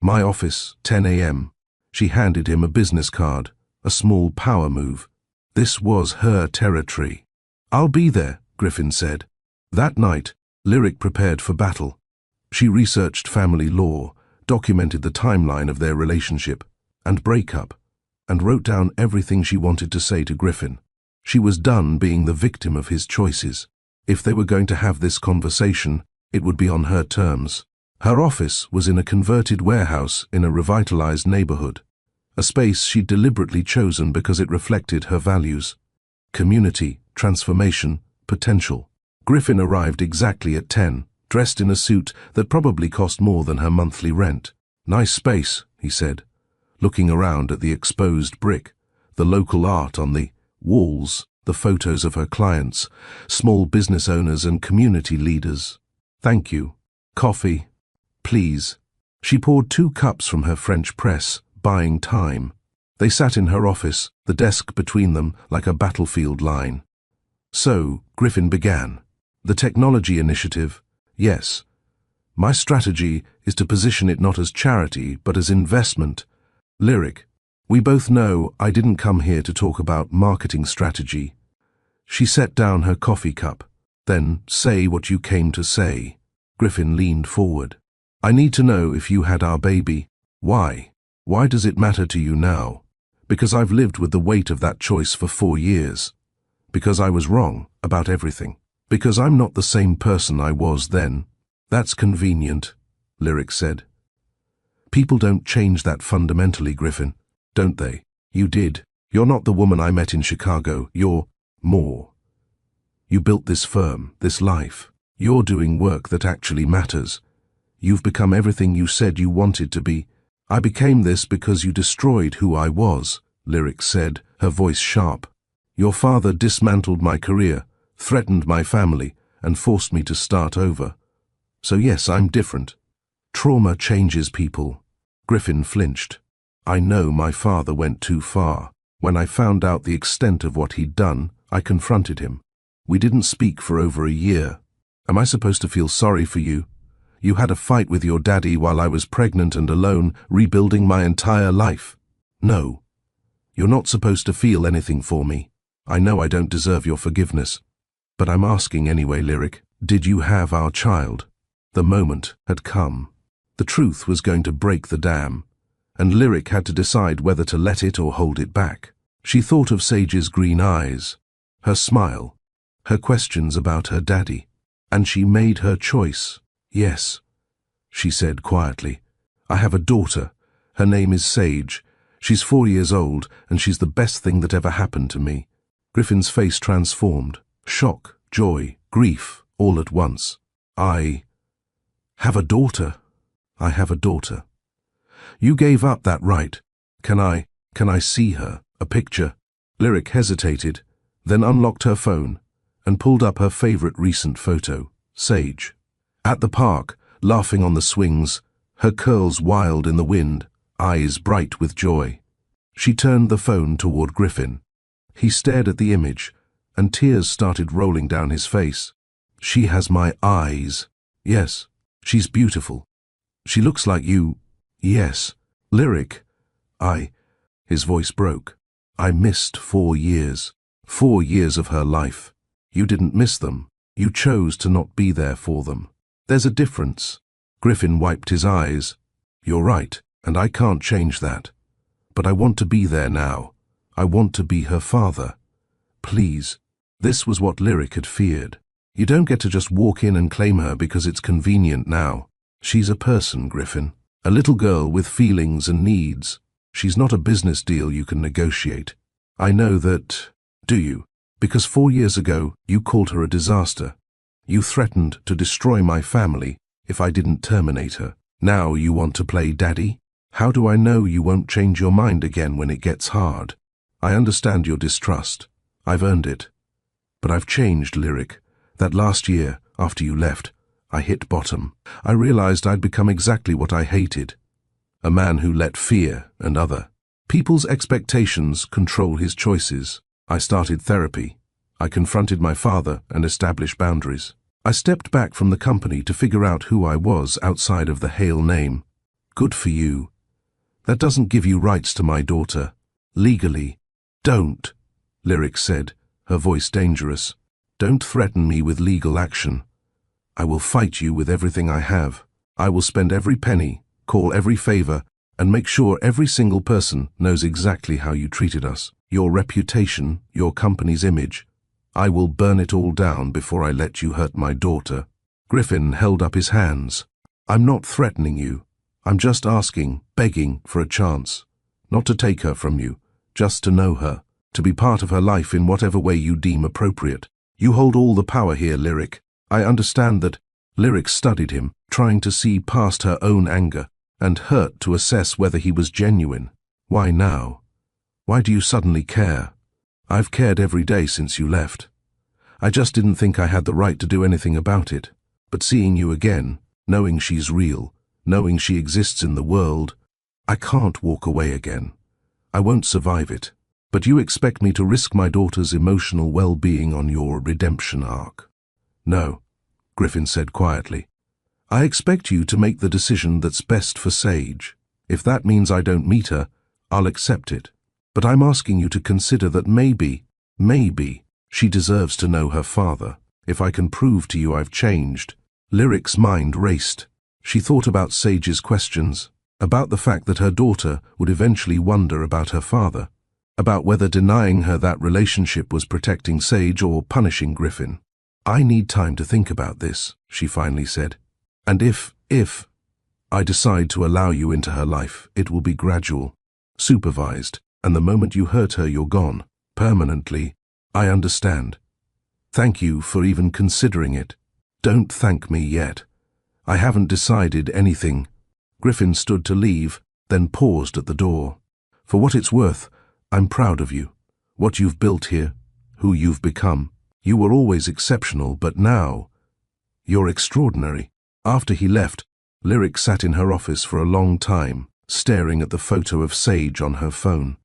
[SPEAKER 2] My office, 10 a.m. She handed him a business card, a small power move. This was her territory. I'll be there, Griffin said. That night, Lyric prepared for battle. She researched family law, documented the timeline of their relationship and breakup, and wrote down everything she wanted to say to Griffin. She was done being the victim of his choices. If they were going to have this conversation, it would be on her terms. Her office was in a converted warehouse in a revitalized neighborhood, a space she'd deliberately chosen because it reflected her values. Community, transformation, potential. Griffin arrived exactly at 10, dressed in a suit that probably cost more than her monthly rent. Nice space, he said, looking around at the exposed brick, the local art on the walls, the photos of her clients, small business owners and community leaders. Thank you. Coffee, please. She poured 2 cups from her French press, buying time. They sat in her office, the desk between them like a battlefield line. So, Griffin began. The technology initiative, yes. My strategy is to position it not as charity, but as investment. Lyric, we both know I didn't come here to talk about marketing strategy. She set down her coffee cup. Then, say what you came to say. Griffin leaned forward. I need to know if you had our baby. Why? Why does it matter to you now? Because I've lived with the weight of that choice for 4 years. Because I was wrong about everything. Because I'm not the same person I was then. That's convenient, Lyric said. People don't change that fundamentally, Griffin, don't they? You did. You're not the woman I met in Chicago. You're more. You built this firm, this life. You're doing work that actually matters. You've become everything you said you wanted to be. I became this because you destroyed who I was, Lyric said, her voice sharp. Your father dismantled my career, threatened my family, and forced me to start over. So yes, I'm different. Trauma changes people. Griffin flinched. I know my father went too far. When I found out the extent of what he'd done, I confronted him. We didn't speak for over a year. Am I supposed to feel sorry for you? You had a fight with your daddy while I was pregnant and alone, rebuilding my entire life. No. You're not supposed to feel anything for me. I know I don't deserve your forgiveness. But I'm asking anyway, Lyric. Did you have our child? The moment had come. The truth was going to break the dam, and Lyric had to decide whether to let it or hold it back. She thought of Sage's green eyes, her smile, her questions about her daddy, and she made her choice. Yes, she said quietly. I have a daughter. Her name is Sage. She's 4 years old, and she's the best thing that ever happened to me. Griffin's face transformed. Shock, joy, grief, all at once. I have a daughter. I have a daughter. You gave up that right. Can I see her? A picture? Lyric hesitated, then unlocked her phone and pulled up her favorite recent photo, Sage. At the park, laughing on the swings, her curls wild in the wind, eyes bright with joy. She turned the phone toward Griffin. He stared at the image, and tears started rolling down his face. She has my eyes. Yes, she's beautiful. She looks like you. Yes. Lyric. His voice broke. I missed 4 years. 4 years of her life. You didn't miss them. You chose to not be there for them. There's a difference. Griffin wiped his eyes. You're right, and I can't change that. But I want to be there now. I want to be her father. Please. This was what Lyric had feared. You don't get to just walk in and claim her because it's convenient now. She's a person, Griffin. A little girl with feelings and needs. She's not a business deal you can negotiate. I know that, do you? Because 4 years ago, you called her a disaster. You threatened to destroy my family if I didn't terminate her. Now you want to play daddy? How do I know you won't change your mind again when it gets hard? I understand your distrust. I've earned it. But I've changed, Lyric. That last year, after you left, I hit bottom. I realized I'd become exactly what I hated. A man who let fear and other people's expectations control his choices. I started therapy. I confronted my father and established boundaries. I stepped back from the company to figure out who I was outside of the Hale name. Good for you. That doesn't give you rights to my daughter. Legally. Don't, Lyric said, her voice dangerous. Don't threaten me with legal action. I will fight you with everything I have. I will spend every penny, call every favor, and make sure every single person knows exactly how you treated us. Your reputation, your company's image. I will burn it all down before I let you hurt my daughter. Griffin held up his hands. I'm not threatening you. I'm just asking, begging for a chance. Not to take her from you, just to know her, to be part of her life in whatever way you deem appropriate. You hold all the power here, Lyric. I understand that. Lyric studied him, trying to see past her own anger and hurt to assess whether he was genuine. Why now? Why do you suddenly care? I've cared every day since you left. I just didn't think I had the right to do anything about it. But seeing you again, knowing she's real, knowing she exists in the world, I can't walk away again. I won't survive it. But you expect me to risk my daughter's emotional well-being on your redemption arc. No, Griffin said quietly. I expect you to make the decision that's best for Sage. If that means I don't meet her, I'll accept it. But I'm asking you to consider that maybe she deserves to know her father. If I can prove to you I've changed. Lyric's mind raced. She thought about Sage's questions, about the fact that her daughter would eventually wonder about her father, about whether denying her that relationship was protecting Sage or punishing Griffin. I need time to think about this, she finally said. And if I decide to allow you into her life, it will be gradual, supervised, and the moment you hurt her, you're gone. Permanently. I understand. Thank you for even considering it. Don't thank me yet. I haven't decided anything. Griffin stood to leave, then paused at the door. For what it's worth, I'm proud of you. What you've built here, who you've become. You were always exceptional, but now, you're extraordinary. After he left, Lyric sat in her office for a long time, staring at the photo of Sage on her phone.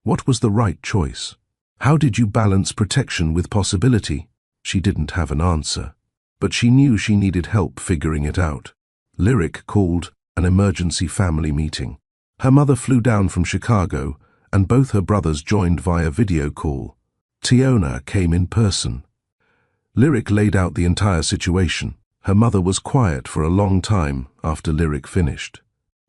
[SPEAKER 2] What was the right choice? How did you balance protection with possibility? She didn't have an answer, but she knew she needed help figuring it out. Lyric called an emergency family meeting. Her mother flew down from Chicago, and both her brothers joined via video call. Tiona came in person. Lyric laid out the entire situation. Her mother was quiet for a long time after Lyric finished.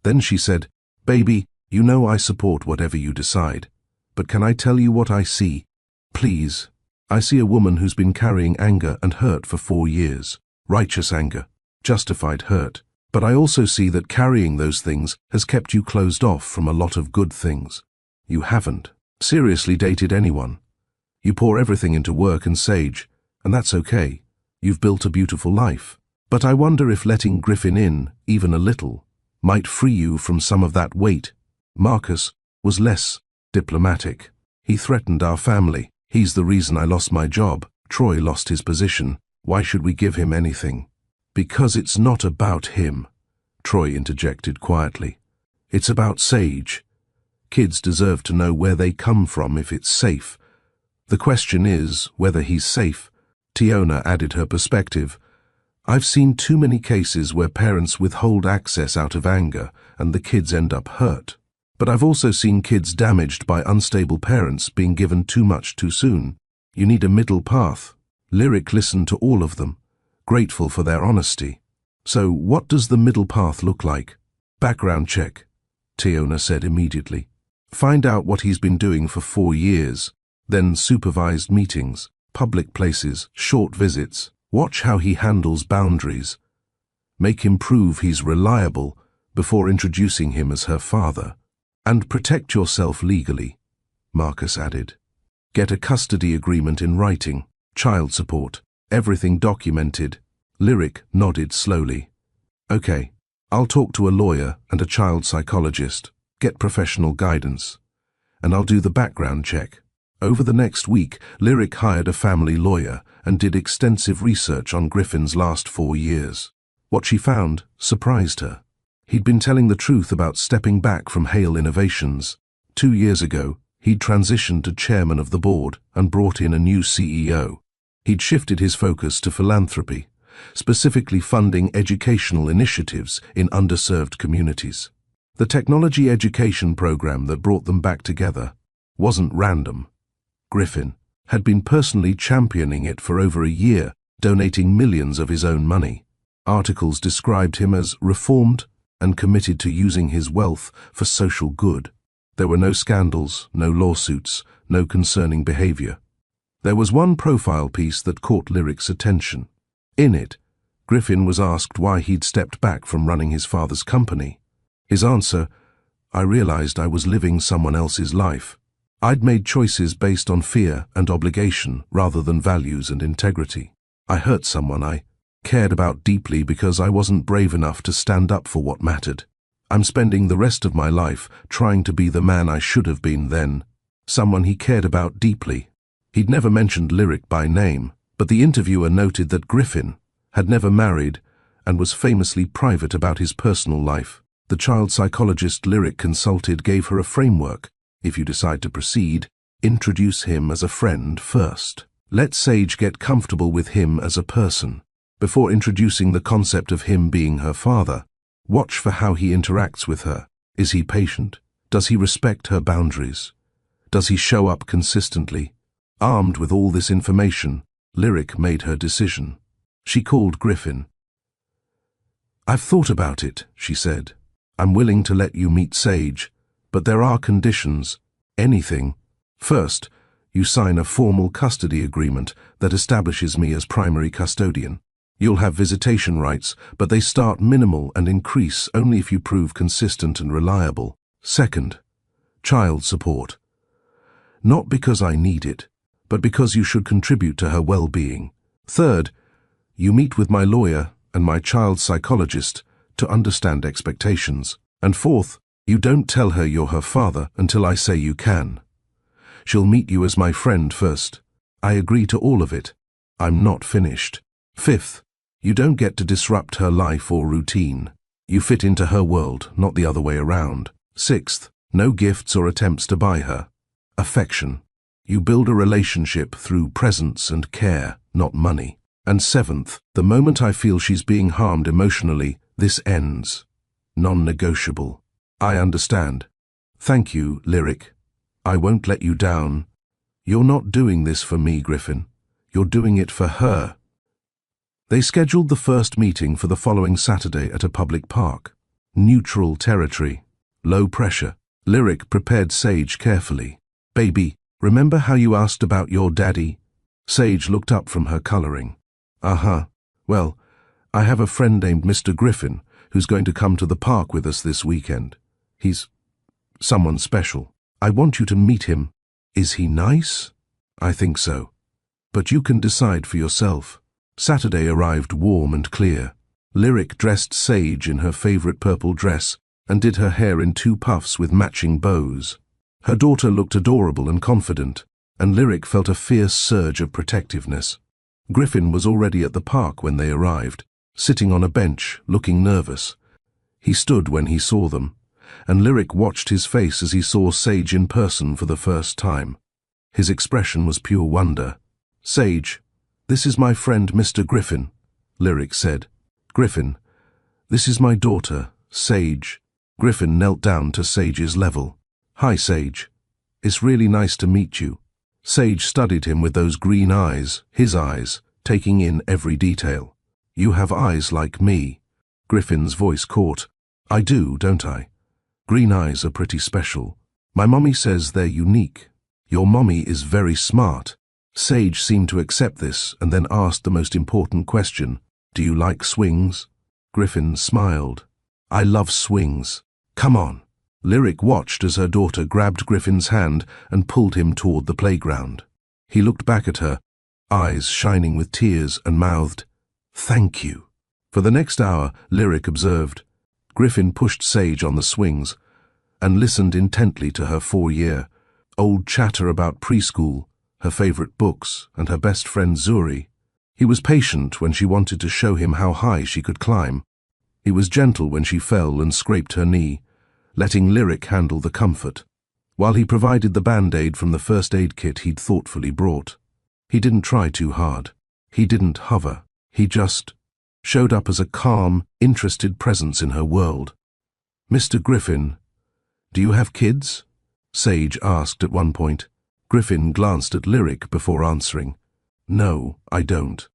[SPEAKER 2] Then she said, "Baby, you know I support whatever you decide. But can I tell you what I see? Please. I see a woman who's been carrying anger and hurt for 4 years. Righteous anger. Justified hurt. But I also see that carrying those things has kept you closed off from a lot of good things. You haven't seriously dated anyone. You pour everything into work and Sage, and that's okay. You've built a beautiful life. But I wonder if letting Griffin in, even a little, might free you from some of that weight. Marcus was less diplomatic. He threatened our family. He's the reason I lost my job. Troy lost his position. Why should we give him anything?" "Because it's not about him," Troy interjected quietly. "It's about Sage. Kids deserve to know where they come from if it's safe. The question is whether he's safe." Tiona added her perspective. "I've seen too many cases where parents withhold access out of anger and the kids end up hurt. But I've also seen kids damaged by unstable parents being given too much too soon. You need a middle path." Lyric listened to all of them, grateful for their honesty. So what does the middle path look like? Background check, Tiona said immediately. Find out what he's been doing for 4 years, then supervised meetings, public places, short visits. Watch how he handles boundaries. Make him prove he's reliable before introducing him as her father. And protect yourself legally, Marcus added. Get a custody agreement in writing, child support, everything documented. Lyric nodded slowly. Okay, I'll talk to a lawyer and a child psychologist, get professional guidance, and I'll do the background check. Over the next week, Lyric hired a family lawyer and did extensive research on Griffin's last 4 years. What she found surprised her. He'd been telling the truth about stepping back from Hale Innovations. 2 years ago, he'd transitioned to chairman of the board and brought in a new CEO. He'd shifted his focus to philanthropy, specifically funding educational initiatives in underserved communities. The technology education program that brought them back together wasn't random. Griffin had been personally championing it for over a year, donating millions of his own money. Articles described him as reformed and committed to using his wealth for social good. There were no scandals, no lawsuits, no concerning behavior. There was one profile piece that caught Lyric's attention. In it, Griffin was asked why he'd stepped back from running his father's company. His answer, "I realized I was living someone else's life. I'd made choices based on fear and obligation rather than values and integrity. I hurt someone I cared about deeply because I wasn't brave enough to stand up for what mattered. I'm spending the rest of my life trying to be the man I should have been then, someone he cared about deeply." He'd never mentioned Lyric by name, but the interviewer noted that Griffin had never married and was famously private about his personal life. The child psychologist Lyric consulted gave her a framework. If you decide to proceed, introduce him as a friend first. Let Sage get comfortable with him as a person. Before introducing the concept of him being her father, watch for how he interacts with her. Is he patient? Does he respect her boundaries? Does he show up consistently? Armed with all this information, Lyric made her decision. She called Griffin. "I've thought about it," she said. "I'm willing to let you meet Sage, but there are conditions. Anything. First, you sign a formal custody agreement that establishes me as primary custodian. You'll have visitation rights, but they start minimal and increase only if you prove consistent and reliable. Second, child support. Not because I need it, but because you should contribute to her well-being. Third, you meet with my lawyer and my child psychologist to understand expectations. And fourth, you don't tell her you're her father until I say you can. She'll meet you as my friend first. I agree to all of it. I'm not finished. Fifth, you don't get to disrupt her life or routine. You fit into her world, not the other way around. Sixth, no gifts or attempts to buy her. Affection. You build a relationship through presence and care, not money. And seventh, the moment I feel she's being harmed emotionally, this ends. Non-negotiable. I understand. Thank you, Lyric. I won't let you down. You're not doing this for me, Griffin. You're doing it for her." They scheduled the first meeting for the following Saturday at a public park. Neutral territory. Low pressure. Lyric prepared Sage carefully. "Baby, remember how you asked about your daddy?" Sage looked up from her coloring. "Uh-huh. Well, I have a friend named Mr. Griffin who's going to come to the park with us this weekend. He's someone special. I want you to meet him. Is he nice?" "I think so. But you can decide for yourself." Saturday arrived warm and clear. Lyric dressed Sage in her favorite purple dress and did her hair in 2 puffs with matching bows. Her daughter looked adorable and confident, and Lyric felt a fierce surge of protectiveness. Griffin was already at the park when they arrived, sitting on a bench, looking nervous. He stood when he saw them, and Lyric watched his face as he saw Sage in person for the first time. His expression was pure wonder. "Sage, this is my friend Mr. Griffin," Lyric said. "Griffin, this is my daughter, Sage." Griffin knelt down to Sage's level. "Hi, Sage. It's really nice to meet you." Sage studied him with those green eyes, his eyes, taking in every detail. "You have eyes like me. Griffin's voice caught. I do, don't I? Green eyes are pretty special. My mommy says they're unique. Your mommy is very smart. Sage seemed to accept this and then asked the most important question. Do you like swings? Griffin smiled. I love swings. Come on. Lyric watched as her daughter grabbed Griffin's hand and pulled him toward the playground. He looked back at her, eyes shining with tears, and mouthed, Thank you. For the next hour, Lyric observed. Griffin pushed Sage on the swings and listened intently to her 4-year-old chatter about preschool, her favorite books, and her best friend Zuri. He was patient when she wanted to show him how high she could climb. He was gentle when she fell and scraped her knee, letting Lyric handle the comfort, while he provided the Band-Aid from the first aid kit he'd thoughtfully brought. He didn't try too hard. He didn't hover. He just showed up as a calm, interested presence in her world. Mr. Griffin, do you have kids? Sage asked at one point. Griffin glanced at Lyric before answering. No, I don't.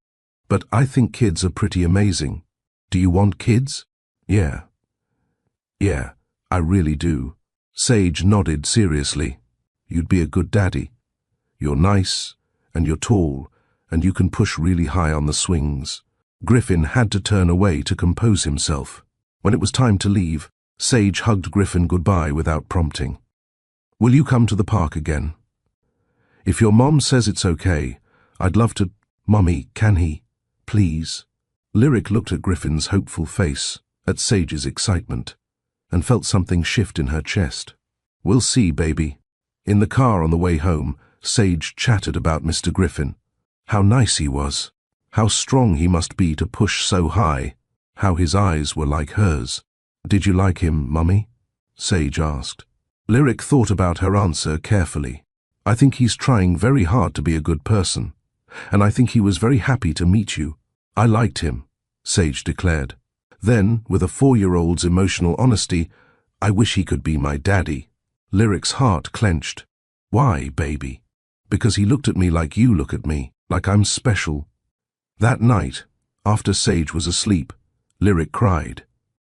[SPEAKER 2] But I think kids are pretty amazing. Do you want kids? Yeah. Yeah, I really do. Sage nodded seriously. You'd be a good daddy. You're nice, and you're tall, and you can push really high on the swings. Griffin had to turn away to compose himself. When it was time to leave, Sage hugged Griffin goodbye without prompting. Will you come to the park again? If your mom says it's okay, I'd love to. Mommy, can he? Please. Lyric looked at Griffin's hopeful face, at Sage's excitement, and felt something shift in her chest. We'll see, baby. In the car on the way home, Sage chattered about Mr. Griffin. How nice he was. How strong he must be to push so high. How his eyes were like hers. Did you like him, Mummy? Sage asked. Lyric thought about her answer carefully. I think he's trying very hard to be a good person, and I think he was very happy to meet you. I liked him, Sage declared. Then, with a 4-year-old's emotional honesty, I wish he could be my daddy. Lyric's heart clenched. Why, baby? Because he looked at me like you look at me, like I'm special. That night, after Sage was asleep, Lyric cried.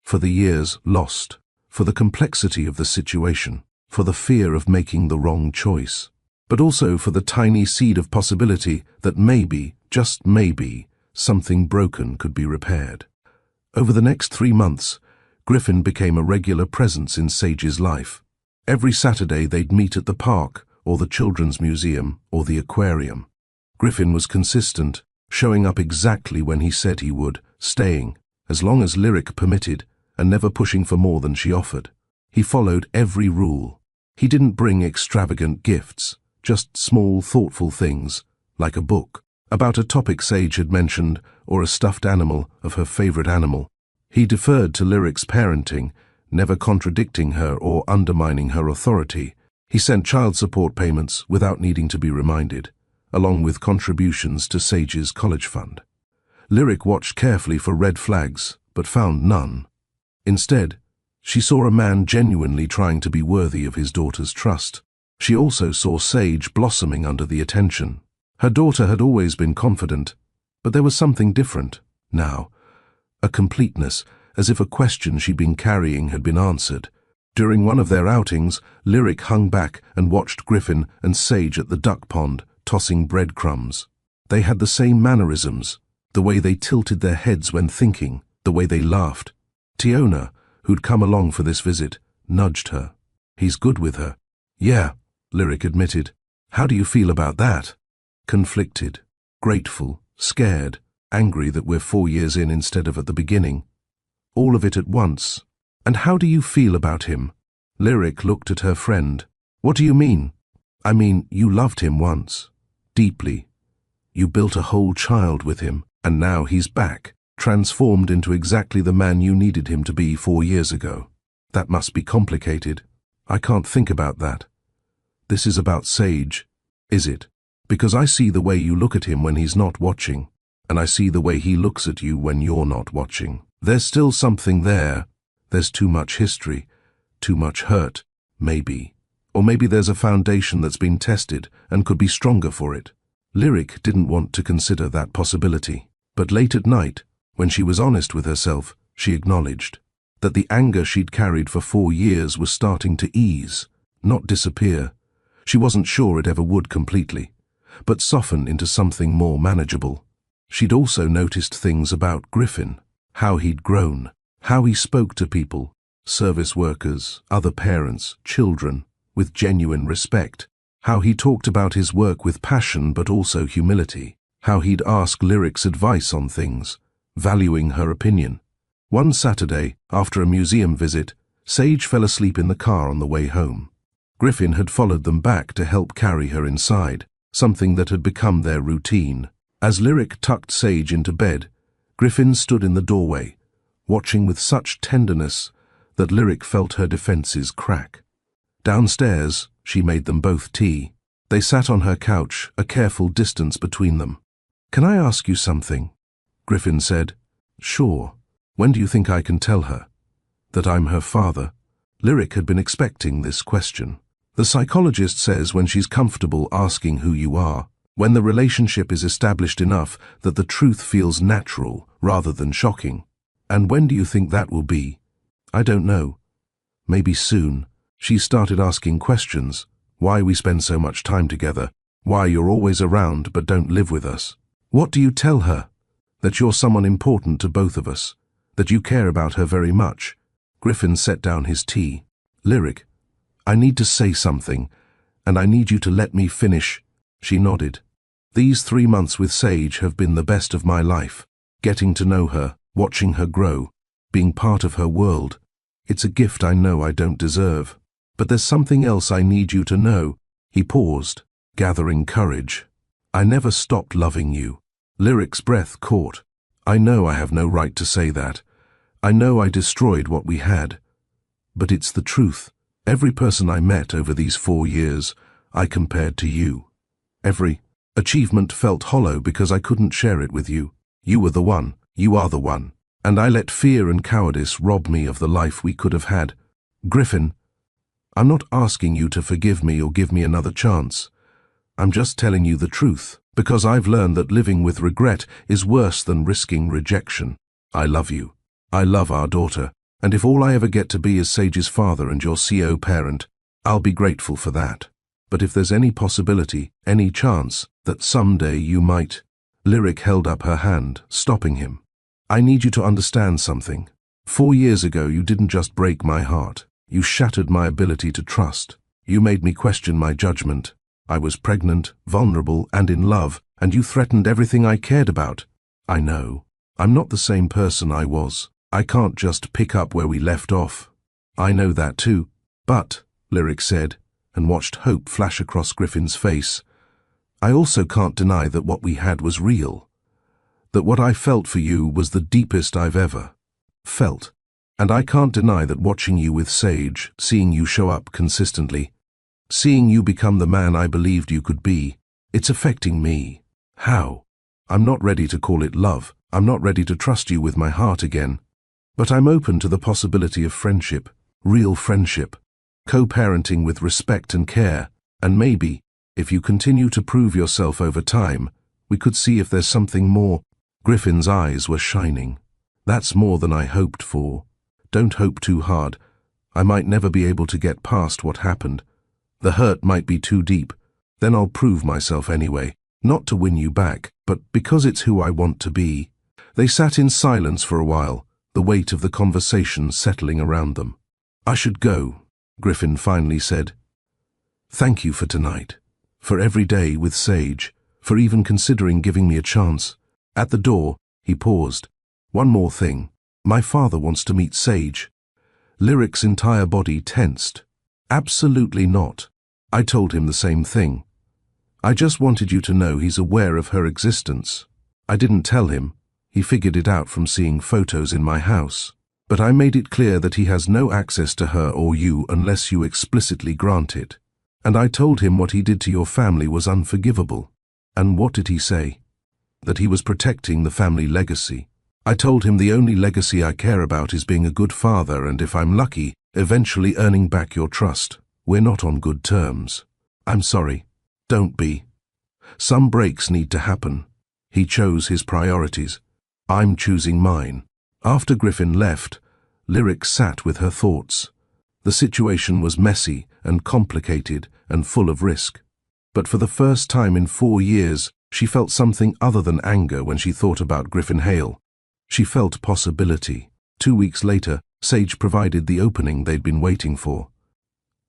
[SPEAKER 2] For the years lost, for the complexity of the situation, for the fear of making the wrong choice, but also for the tiny seed of possibility that maybe, just maybe, something broken could be repaired. Over the next 3 months, Griffin became a regular presence in Sage's life. Every Saturday they'd meet at the park, or the children's museum, or the aquarium. Griffin was consistent, showing up exactly when he said he would, staying, as long as Lyric permitted, and never pushing for more than she offered. He followed every rule. He didn't bring extravagant gifts, just small, thoughtful things, like a book, about a topic Sage had mentioned, or a stuffed animal of her favorite animal. He deferred to Lyric's parenting, never contradicting her or undermining her authority. He sent child support payments without needing to be reminded, along with contributions to Sage's college fund. Lyric watched carefully for red flags, but found none. Instead, she saw a man genuinely trying to be worthy of his daughter's trust. She also saw Sage blossoming under the attention. Her daughter had always been confident, but there was something different now. A completeness, as if a question she'd been carrying had been answered. During one of their outings, Lyric hung back and watched Griffin and Sage at the duck pond, tossing breadcrumbs. They had the same mannerisms, the way they tilted their heads when thinking, the way they laughed. Tiona, who'd come along for this visit, nudged her. He's good with her. Yeah, Lyric admitted. How do you feel about that? Conflicted, grateful, scared, angry that we're 4 years in instead of at the beginning. All of it at once. And how do you feel about him? Lyric looked at her friend. What do you mean? I mean, you loved him once. Deeply. You built a whole child with him, and now he's back, transformed into exactly the man you needed him to be 4 years ago. That must be complicated. I can't think about that. This is about Sage, is it? Because I see the way you look at him when he's not watching, and I see the way he looks at you when you're not watching. There's still something there. There's too much history, too much hurt, maybe. Or maybe there's a foundation that's been tested and could be stronger for it. Lyric didn't want to consider that possibility, but late at night, when she was honest with herself, she acknowledged. That the anger she'd carried for 4 years was starting to ease, not disappear. She wasn't sure it ever would completely, but soften into something more manageable. She'd also noticed things about Griffin, how he'd grown, how he spoke to people, service workers, other parents, children, with genuine respect, how he talked about his work with passion but also humility, how he'd ask Lyric's advice on things, valuing her opinion. One Saturday, after a museum visit, Sage fell asleep in the car on the way home. Griffin had followed them back to help carry her inside, something that had become their routine. As Lyric tucked Sage into bed, Griffin stood in the doorway, watching with such tenderness that Lyric felt her defenses crack. Downstairs, she made them both tea. They sat on her couch, a careful distance between them. "Can I ask you something?" Griffin said. "Sure. When do you think I can tell her that I'm her father?" Lyric had been expecting this question. The psychologist says when she's comfortable asking who you are, when the relationship is established enough that the truth feels natural rather than shocking. "And when do you think that will be?" "I don't know. Maybe soon." She started asking questions. Why we spend so much time together, why you're always around but don't live with us. What do you tell her? That you're someone important to both of us, that you care about her very much. Griffin set down his tea. "Lyric, I need to say something, and I need you to let me finish." She nodded. "These 3 months with Sage have been the best of my life. Getting to know her, watching her grow, being part of her world. It's a gift I know I don't deserve. But there's something else I need you to know." He paused, gathering courage. "I never stopped loving you." Lyric's breath caught. "I know I have no right to say that. I know I destroyed what we had. But it's the truth. Every person I met over these 4 years, I compared to you. Every achievement felt hollow because I couldn't share it with you. You were the one. You are the one. And I let fear and cowardice rob me of the life we could have had. Griffin, I'm not asking you to forgive me or give me another chance. I'm just telling you the truth, because I've learned that living with regret is worse than risking rejection. I love you. I love our daughter, and if all I ever get to be is Sage's father and your CO parent, I'll be grateful for that. But if there's any possibility, any chance, that someday you might—" Lyric held up her hand, stopping him. "I need you to understand something. 4 years ago you didn't just break my heart. You shattered my ability to trust. You made me question my judgment. I was pregnant, vulnerable, and in love, and you threatened everything I cared about. I know. I'm not the same person I was. I can't just pick up where we left off. I know that too. But," Lyric said, and watched hope flash across Griffin's face, "I also can't deny that what we had was real. That what I felt for you was the deepest I've ever felt. And I can't deny that watching you with Sage, seeing you show up consistently, seeing you become the man I believed you could be, it's affecting me. How? I'm not ready to call it love. I'm not ready to trust you with my heart again. But I'm open to the possibility of friendship, real friendship, co-parenting with respect and care, and maybe, if you continue to prove yourself over time, we could see if there's something more." Griffin's eyes were shining. "That's more than I hoped for. Don't hope too hard. I might never be able to get past what happened. The hurt might be too deep. Then I'll prove myself anyway, not to win you back, but because it's who I want to be." They sat in silence for a while, the weight of the conversation settling around them. "I should go," Griffin finally said. "Thank you for tonight, for every day with Sage, for even considering giving me a chance." At the door, he paused. "One more thing. My father wants to meet Sage." Lyric's entire body tensed. "Absolutely not. I told him the same thing. I just wanted you to know he's aware of her existence. I didn't tell him. He figured it out from seeing photos in my house. But I made it clear that he has no access to her or you unless you explicitly grant it. And I told him what he did to your family was unforgivable." "And what did he say?" "That he was protecting the family legacy. I told him the only legacy I care about is being a good father and, if I'm lucky, eventually earning back your trust. We're not on good terms. I'm sorry. Don't be. Some breaks need to happen. He chose his priorities. I'm choosing mine. After Griffin left, Lyric sat with her thoughts. The situation was messy and complicated and full of risk. But for the first time in 4 years, she felt something other than anger when she thought about Griffin Hale. She felt possibility. 2 weeks later, Sage provided the opening they'd been waiting for.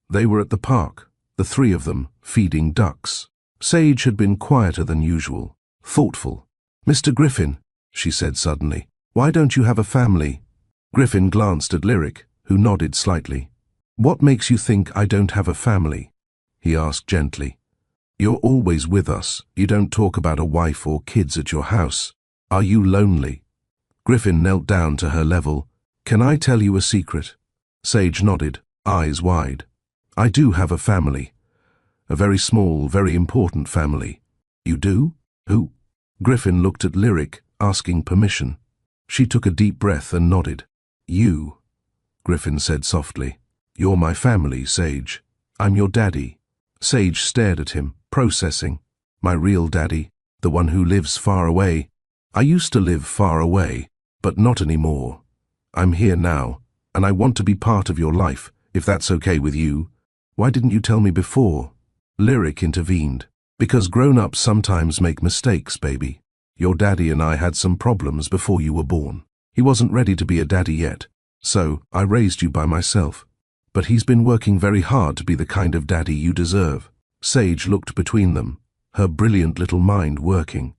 [SPEAKER 2] They were at the park, the three of them, feeding ducks. Sage had been quieter than usual, thoughtful. "Mr. Griffin," she said suddenly, "why don't you have a family?" Griffin glanced at Lyric, who nodded slightly. "What makes you think I don't have a family?" he asked gently. "You're always with us. You don't talk about a wife or kids at your house. Are you lonely?" Griffin knelt down to her level. "Can I tell you a secret?" Sage nodded, eyes wide. "I do have a family. A very small, very important family." "You do? Who?" Griffin looked at Lyric, asking permission. She took a deep breath and nodded. "You," Griffin said softly. "You're my family, Sage. I'm your daddy." Sage stared at him, processing. "My real daddy, the one who lives far away. I used to live far away, but not anymore. I'm here now, and I want to be part of your life, if that's okay with you. Why didn't you tell me before?" Lyric intervened. "Because grown-ups sometimes make mistakes, baby. Your daddy and I had some problems before you were born. He wasn't ready to be a daddy yet, so I raised you by myself. But he's been working very hard to be the kind of daddy you deserve." Sage looked between them, her brilliant little mind working.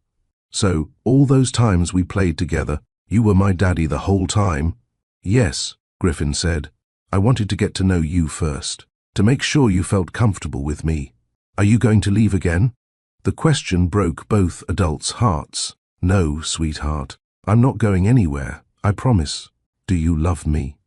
[SPEAKER 2] "So, all those times we played together, you were my daddy the whole time?" "Yes," Griffin said. "I wanted to get to know you first, to make sure you felt comfortable with me. Are you going to leave again?" The question broke both adults' hearts. "No, sweetheart. I'm not going anywhere, I promise. Do you love me?"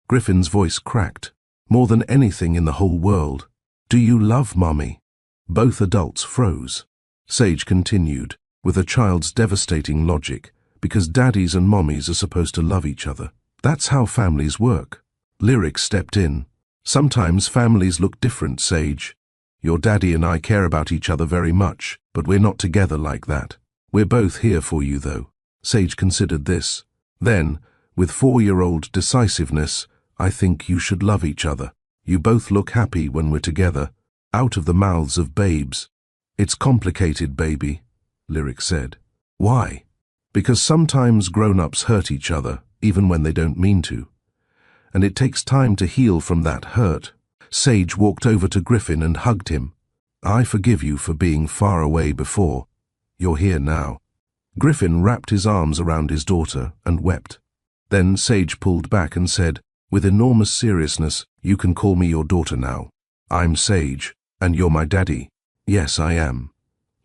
[SPEAKER 2] Griffin's voice cracked. "More than anything in the whole world. Do you love Mommy?" Both adults froze. Sage continued, with a child's devastating logic, because daddies and mommies are supposed to love each other. That's how families work. Lyric stepped in. "Sometimes families look different, Sage. Your daddy and I care about each other very much, but we're not together like that. We're both here for you, though." Sage considered this. Then, with 4-year-old decisiveness, "I think you should love each other. You both look happy when we're together." Out of the mouths of babes. "It's complicated, baby," Lyric said. "Why?" "Because sometimes grown-ups hurt each other, even when they don't mean to. And it takes time to heal from that hurt." Sage walked over to Griffin and hugged him. "I forgive you for being far away before. You're here now." Griffin wrapped his arms around his daughter and wept. Then Sage pulled back and said, with enormous seriousness, "You can call me your daughter now. I'm Sage, and you're my daddy." "Yes, I am.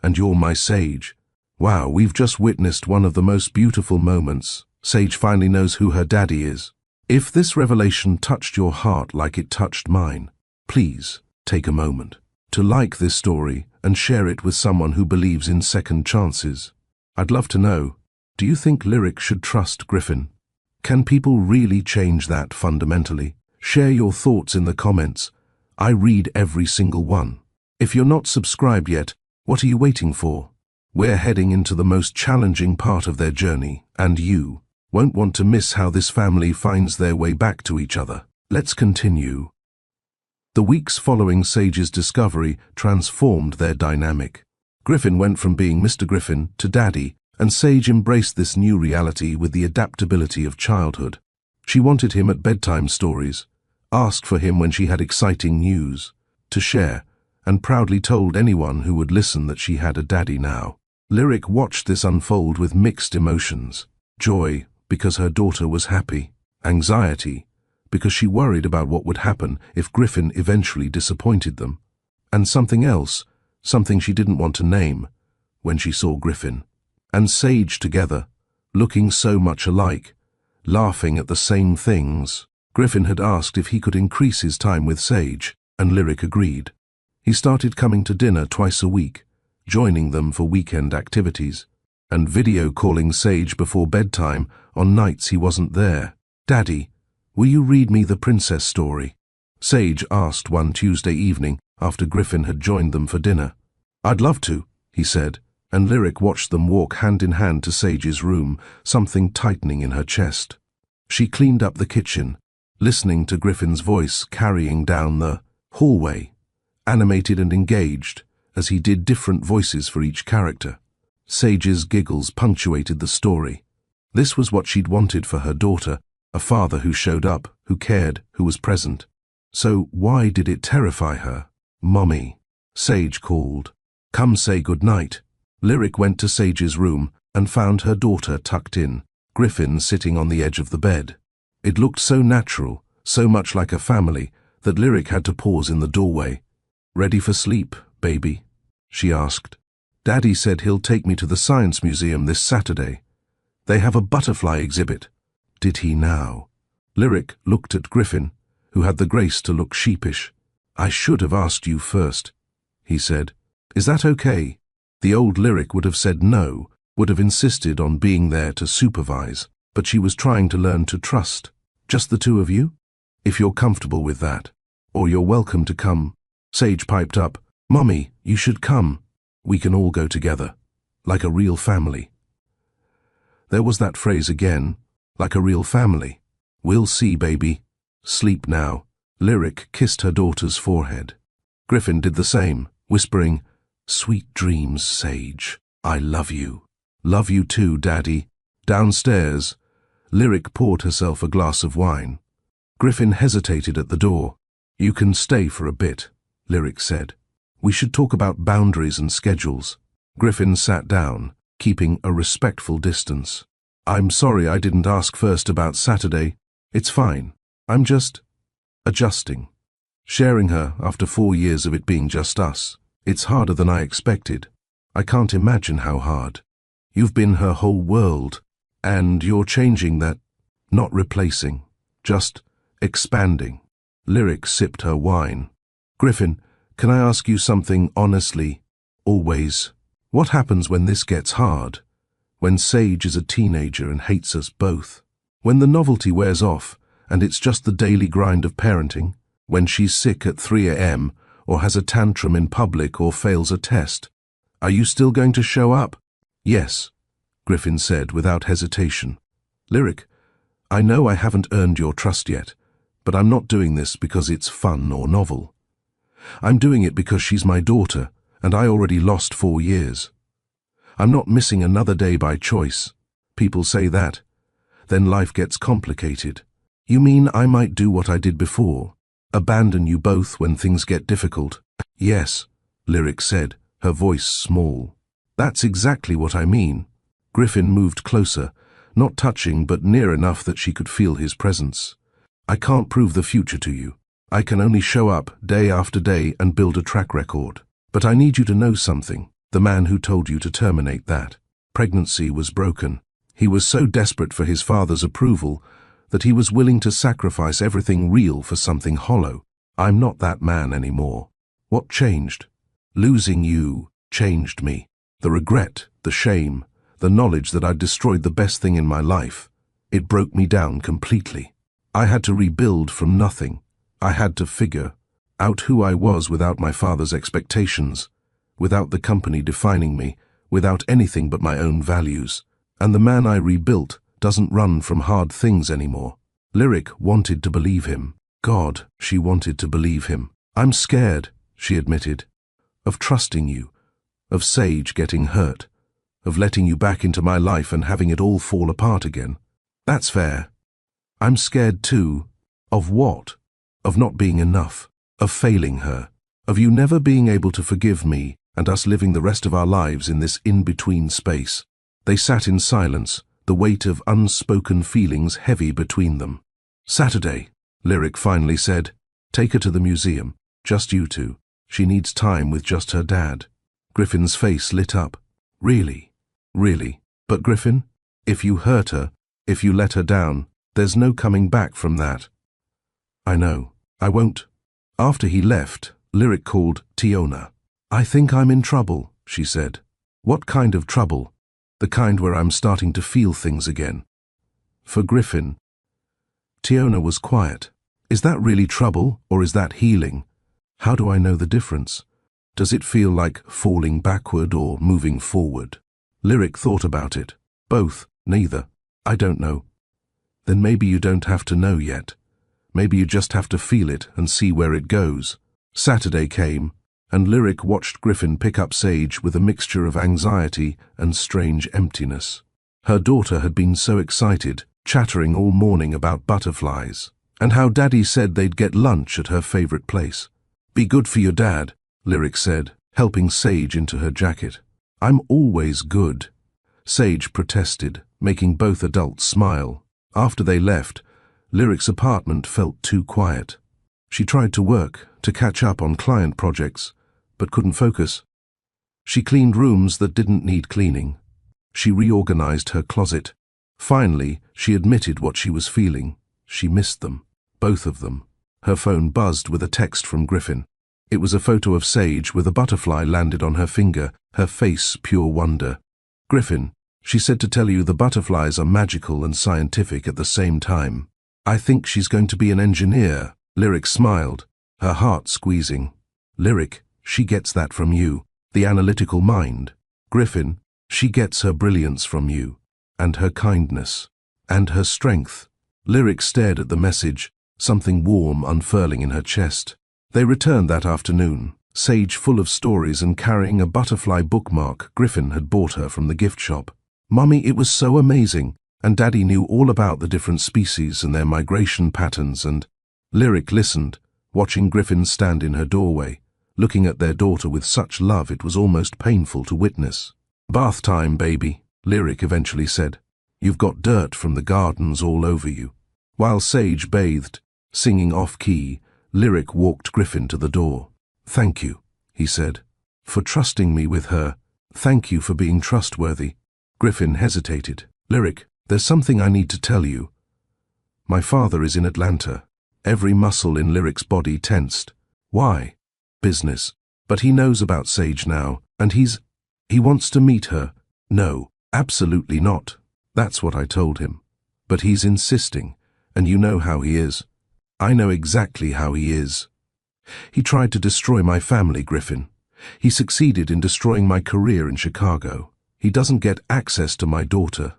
[SPEAKER 2] And you're my Sage." Wow, we've just witnessed one of the most beautiful moments. Sage finally knows who her daddy is. If this revelation touched your heart like it touched mine, please take a moment to like this story and share it with someone who believes in second chances. I'd love to know, do you think Lyric should trust Griffin? Can people really change that fundamentally? Share your thoughts in the comments. I read every single one. If you're not subscribed yet, what are you waiting for? We're heading into the most challenging part of their journey, and you won't want to miss how this family finds their way back to each other. Let's continue. The weeks following Sage's discovery transformed their dynamic. Griffin went from being Mr. Griffin to Daddy, and Sage embraced this new reality with the adaptability of childhood. She wanted him at bedtime stories, asked for him when she had exciting news to share, and proudly told anyone who would listen that she had a daddy now. Lyric watched this unfold with mixed emotions. Joy, because her daughter was happy. Anxiety, because she worried about what would happen if Griffin eventually disappointed them. And something else, something she didn't want to name, when she saw Griffin and Sage together, looking so much alike, laughing at the same things. Griffin had asked if he could increase his time with Sage, and Lyric agreed. He started coming to dinner twice a week, joining them for weekend activities, and video calling Sage before bedtime on nights he wasn't there. "Daddy, will you read me the princess story?" Sage asked one Tuesday evening after Griffin had joined them for dinner. "I'd love to," he said, and Lyric watched them walk hand in hand to Sage's room, something tightening in her chest. She cleaned up the kitchen, listening to Griffin's voice carrying down the hallway, animated and engaged, as he did different voices for each character. Sage's giggles punctuated the story. This was what she'd wanted for her daughter, a father who showed up, who cared, who was present. So why did it terrify her? "Mommy," Sage called. "Come say goodnight." Lyric went to Sage's room and found her daughter tucked in, Griffin sitting on the edge of the bed. It looked so natural, so much like a family, that Lyric had to pause in the doorway. "Ready for sleep, baby?" she asked. "Daddy said he'll take me to the Science Museum this Saturday. They have a butterfly exhibit." Did he now? Lyric looked at Griffin, who had the grace to look sheepish. "I should have asked you first," he said. "Is that okay?" The old Lyric would have said no, would have insisted on being there to supervise, but she was trying to learn to trust. "Just the two of you? If you're comfortable with that. Or you're welcome to come." Sage piped up, "Mommy, you should come. We can all go together. Like a real family." There was that phrase again, like a real family. "We'll see, baby. Sleep now." Lyric kissed her daughter's forehead. Griffin did the same, whispering, "Sweet dreams, Sage. I love you." "Love you too, Daddy." Downstairs, Lyric poured herself a glass of wine. Griffin hesitated at the door. "You can stay for a bit," Lyric said. "We should talk about boundaries and schedules." Griffin sat down, keeping a respectful distance. "I'm sorry I didn't ask first about Saturday. It's fine. I'm just adjusting. Sharing her after 4 years of it being just us. It's harder than I expected. I can't imagine how hard. You've been her whole world, and you're changing that, not replacing, just expanding." Lyric sipped her wine. "Griffin, can I ask you something honestly? Always. What happens when this gets hard? When Sage is a teenager and hates us both? When the novelty wears off and it's just the daily grind of parenting? When she's sick at 3 a.m. or has a tantrum in public or fails a test? Are you still going to show up?" "Yes," Griffin said without hesitation. "Lyric, I know I haven't earned your trust yet, but I'm not doing this because it's fun or novel. I'm doing it because she's my daughter, and I already lost 4 years. I'm not missing another day by choice. People say that. Then life gets complicated. You mean I might do what I did before? Abandon you both when things get difficult?" "Yes," Lyric said, her voice small. "That's exactly what I mean." Griffin moved closer, not touching but near enough that she could feel his presence. "I can't prove the future to you. I can only show up day after day and build a track record. But I need you to know something. The man who told you to terminate that pregnancy was broken. He was so desperate for his father's approval that he was willing to sacrifice everything real for something hollow. I'm not that man anymore." "What changed?" "Losing you changed me. The regret, the shame, the knowledge that I'd destroyed the best thing in my life. It broke me down completely. I had to rebuild from nothing. I had to figure out who I was without my father's expectations, without the company defining me, without anything but my own values. And the man I rebuilt doesn't run from hard things anymore." Lyric wanted to believe him. God, she wanted to believe him. "I'm scared," she admitted, "of trusting you, of Sage getting hurt, of letting you back into my life and having it all fall apart again." "That's fair. I'm scared too." "Of what?" "Of not being enough, of failing her, of you never being able to forgive me and us living the rest of our lives in this in-between space." They sat in silence, the weight of unspoken feelings heavy between them. "Saturday," Lyric finally said. "Take her to the museum, just you two. She needs time with just her dad." Griffin's face lit up. "Really? Really? But Griffin, if you hurt her, if you let her down, there's no coming back from that." "I know. I won't." After he left, Lyric called Tiona. "I think I'm in trouble," she said. "What kind of trouble?" "The kind where I'm starting to feel things again." For Griffin, Tiona was quiet. "Is that really trouble, or is that healing? How do I know the difference? Does it feel like falling backward or moving forward?" Lyric thought about it. "Both, neither. I don't know." Then maybe you don't have to know yet. Maybe you just have to feel it and see where it goes. Saturday came, and Lyric watched Griffin pick up Sage with a mixture of anxiety and strange emptiness. Her daughter had been so excited, chattering all morning about butterflies, and how Daddy said they'd get lunch at her favorite place. "Be good for your dad," Lyric said, helping Sage into her jacket. "I'm always good," Sage protested, making both adults smile. After they left, Lyric's apartment felt too quiet. She tried to work, to catch up on client projects, but couldn't focus. She cleaned rooms that didn't need cleaning. She reorganized her closet. Finally, she admitted what she was feeling. She missed them, both of them. Her phone buzzed with a text from Griffin. It was a photo of Sage with a butterfly landed on her finger, her face pure wonder. "Griffin, she said to tell you the butterflies are magical and scientific at the same time. I think she's going to be an engineer." Lyric smiled, her heart squeezing. "Lyric, she gets that from you, the analytical mind. Griffin, she gets her brilliance from you, and her kindness, and her strength." Lyric stared at the message, something warm unfurling in her chest. They returned that afternoon, Sage full of stories and carrying a butterfly bookmark Griffin had bought her from the gift shop. "Mummy, it was so amazing, and Daddy knew all about the different species and their migration patterns and—" Lyric listened, watching Griffin stand in her doorway, looking at their daughter with such love it was almost painful to witness. "Bath time, baby," Lyric eventually said. "You've got dirt from the gardens all over you." While Sage bathed, singing off-key, Lyric walked Griffin to the door. "Thank you," he said, "for trusting me with her. Thank you for being trustworthy." Griffin hesitated. "Lyric, there's something I need to tell you. My father is in Atlanta." Every muscle in Lyric's body tensed. "Why?" "Business. But he knows about Sage now, and he wants to meet her." "No, absolutely not. That's what I told him. But he's insisting, and you know how he is." "I know exactly how he is. He tried to destroy my family, Griffin. He succeeded in destroying my career in Chicago. He doesn't get access to my daughter."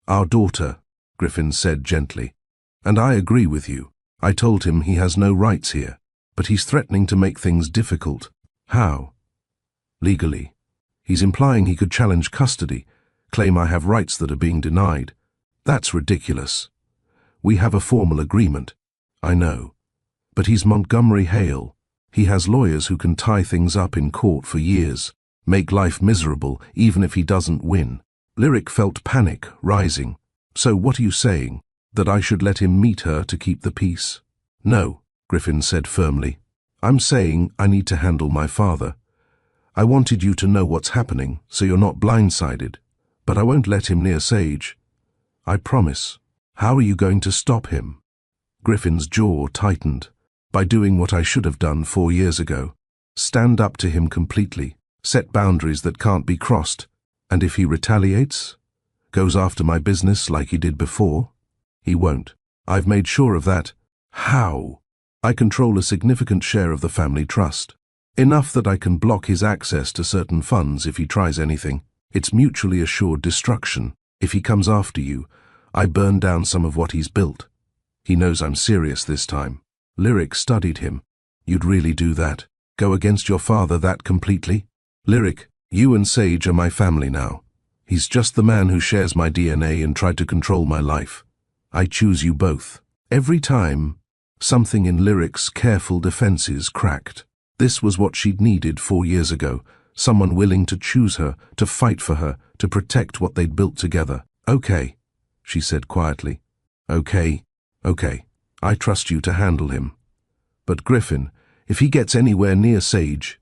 [SPEAKER 2] "Our daughter," Griffin said gently. "And I agree with you. I told him he has no rights here, but he's threatening to make things difficult." "How?" "Legally. He's implying he could challenge custody, claim I have rights that are being denied." "That's ridiculous. We have a formal agreement." "I know. But he's Montgomery Hale. He has lawyers who can tie things up in court for years, make life miserable even if he doesn't win." Lyric felt panic rising. "So what are you saying? That I should let him meet her to keep the peace?" "No," Griffin said firmly. "I'm saying I need to handle my father. I wanted you to know what's happening so you're not blindsided. But I won't let him near Sage. I promise." "How are you going to stop him?" Griffin's jaw tightened. "By doing what I should have done 4 years ago. Stand up to him completely, set boundaries that can't be crossed. And if he retaliates, goes after my business like he did before, he won't. I've made sure of that." "How?" "I control a significant share of the family trust. Enough that I can block his access to certain funds if he tries anything. It's mutually assured destruction. If he comes after you, I burn down some of what he's built. He knows I'm serious this time." Lyric studied him. "You'd really do that? Go against your father that completely?" "Lyric, you and Sage are my family now. He's just the man who shares my DNA and tried to control my life. I choose you both." Every time, something in Lyric's careful defenses cracked. This was what she'd needed 4 years ago, someone willing to choose her, to fight for her, to protect what they'd built together. "Okay," she said quietly. Okay. I trust you to handle him. But Griffin, if he gets anywhere near Sage—"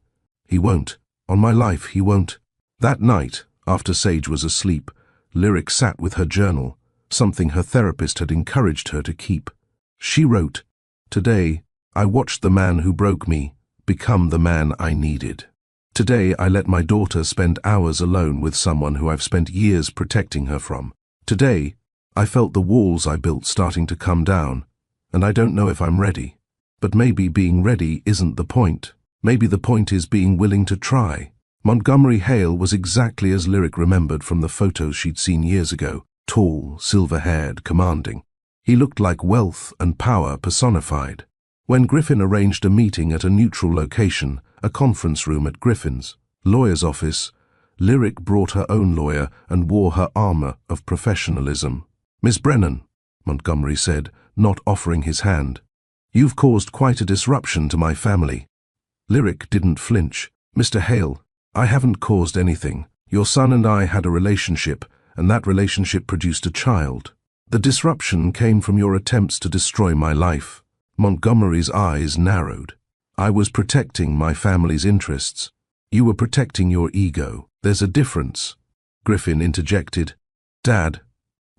[SPEAKER 2] "He won't. On my life, he won't." That night, after Sage was asleep, Lyric sat with her journal, something her therapist had encouraged her to keep. She wrote, "Today, I watched the man who broke me become the man I needed. Today, I let my daughter spend hours alone with someone who I've spent years protecting her from. Today, I felt the walls I built starting to come down, and I don't know if I'm ready. But maybe being ready isn't the point. Maybe the point is being willing to try." Montgomery Hale was exactly as Lyric remembered from the photos she'd seen years ago. Tall, silver-haired, commanding. He looked like wealth and power personified. When Griffin arranged a meeting at a neutral location, a conference room at Griffin's lawyer's office, Lyric brought her own lawyer and wore her armor of professionalism. "Miss Brennan," Montgomery said, not offering his hand, "you've caused quite a disruption to my family." Lyric didn't flinch. "Mr. Hale, I haven't caused anything. Your son and I had a relationship, and that relationship produced a child. The disruption came from your attempts to destroy my life." Montgomery's eyes narrowed. "I was protecting my family's interests. You were protecting your ego. There's a difference." Griffin interjected. "Dad,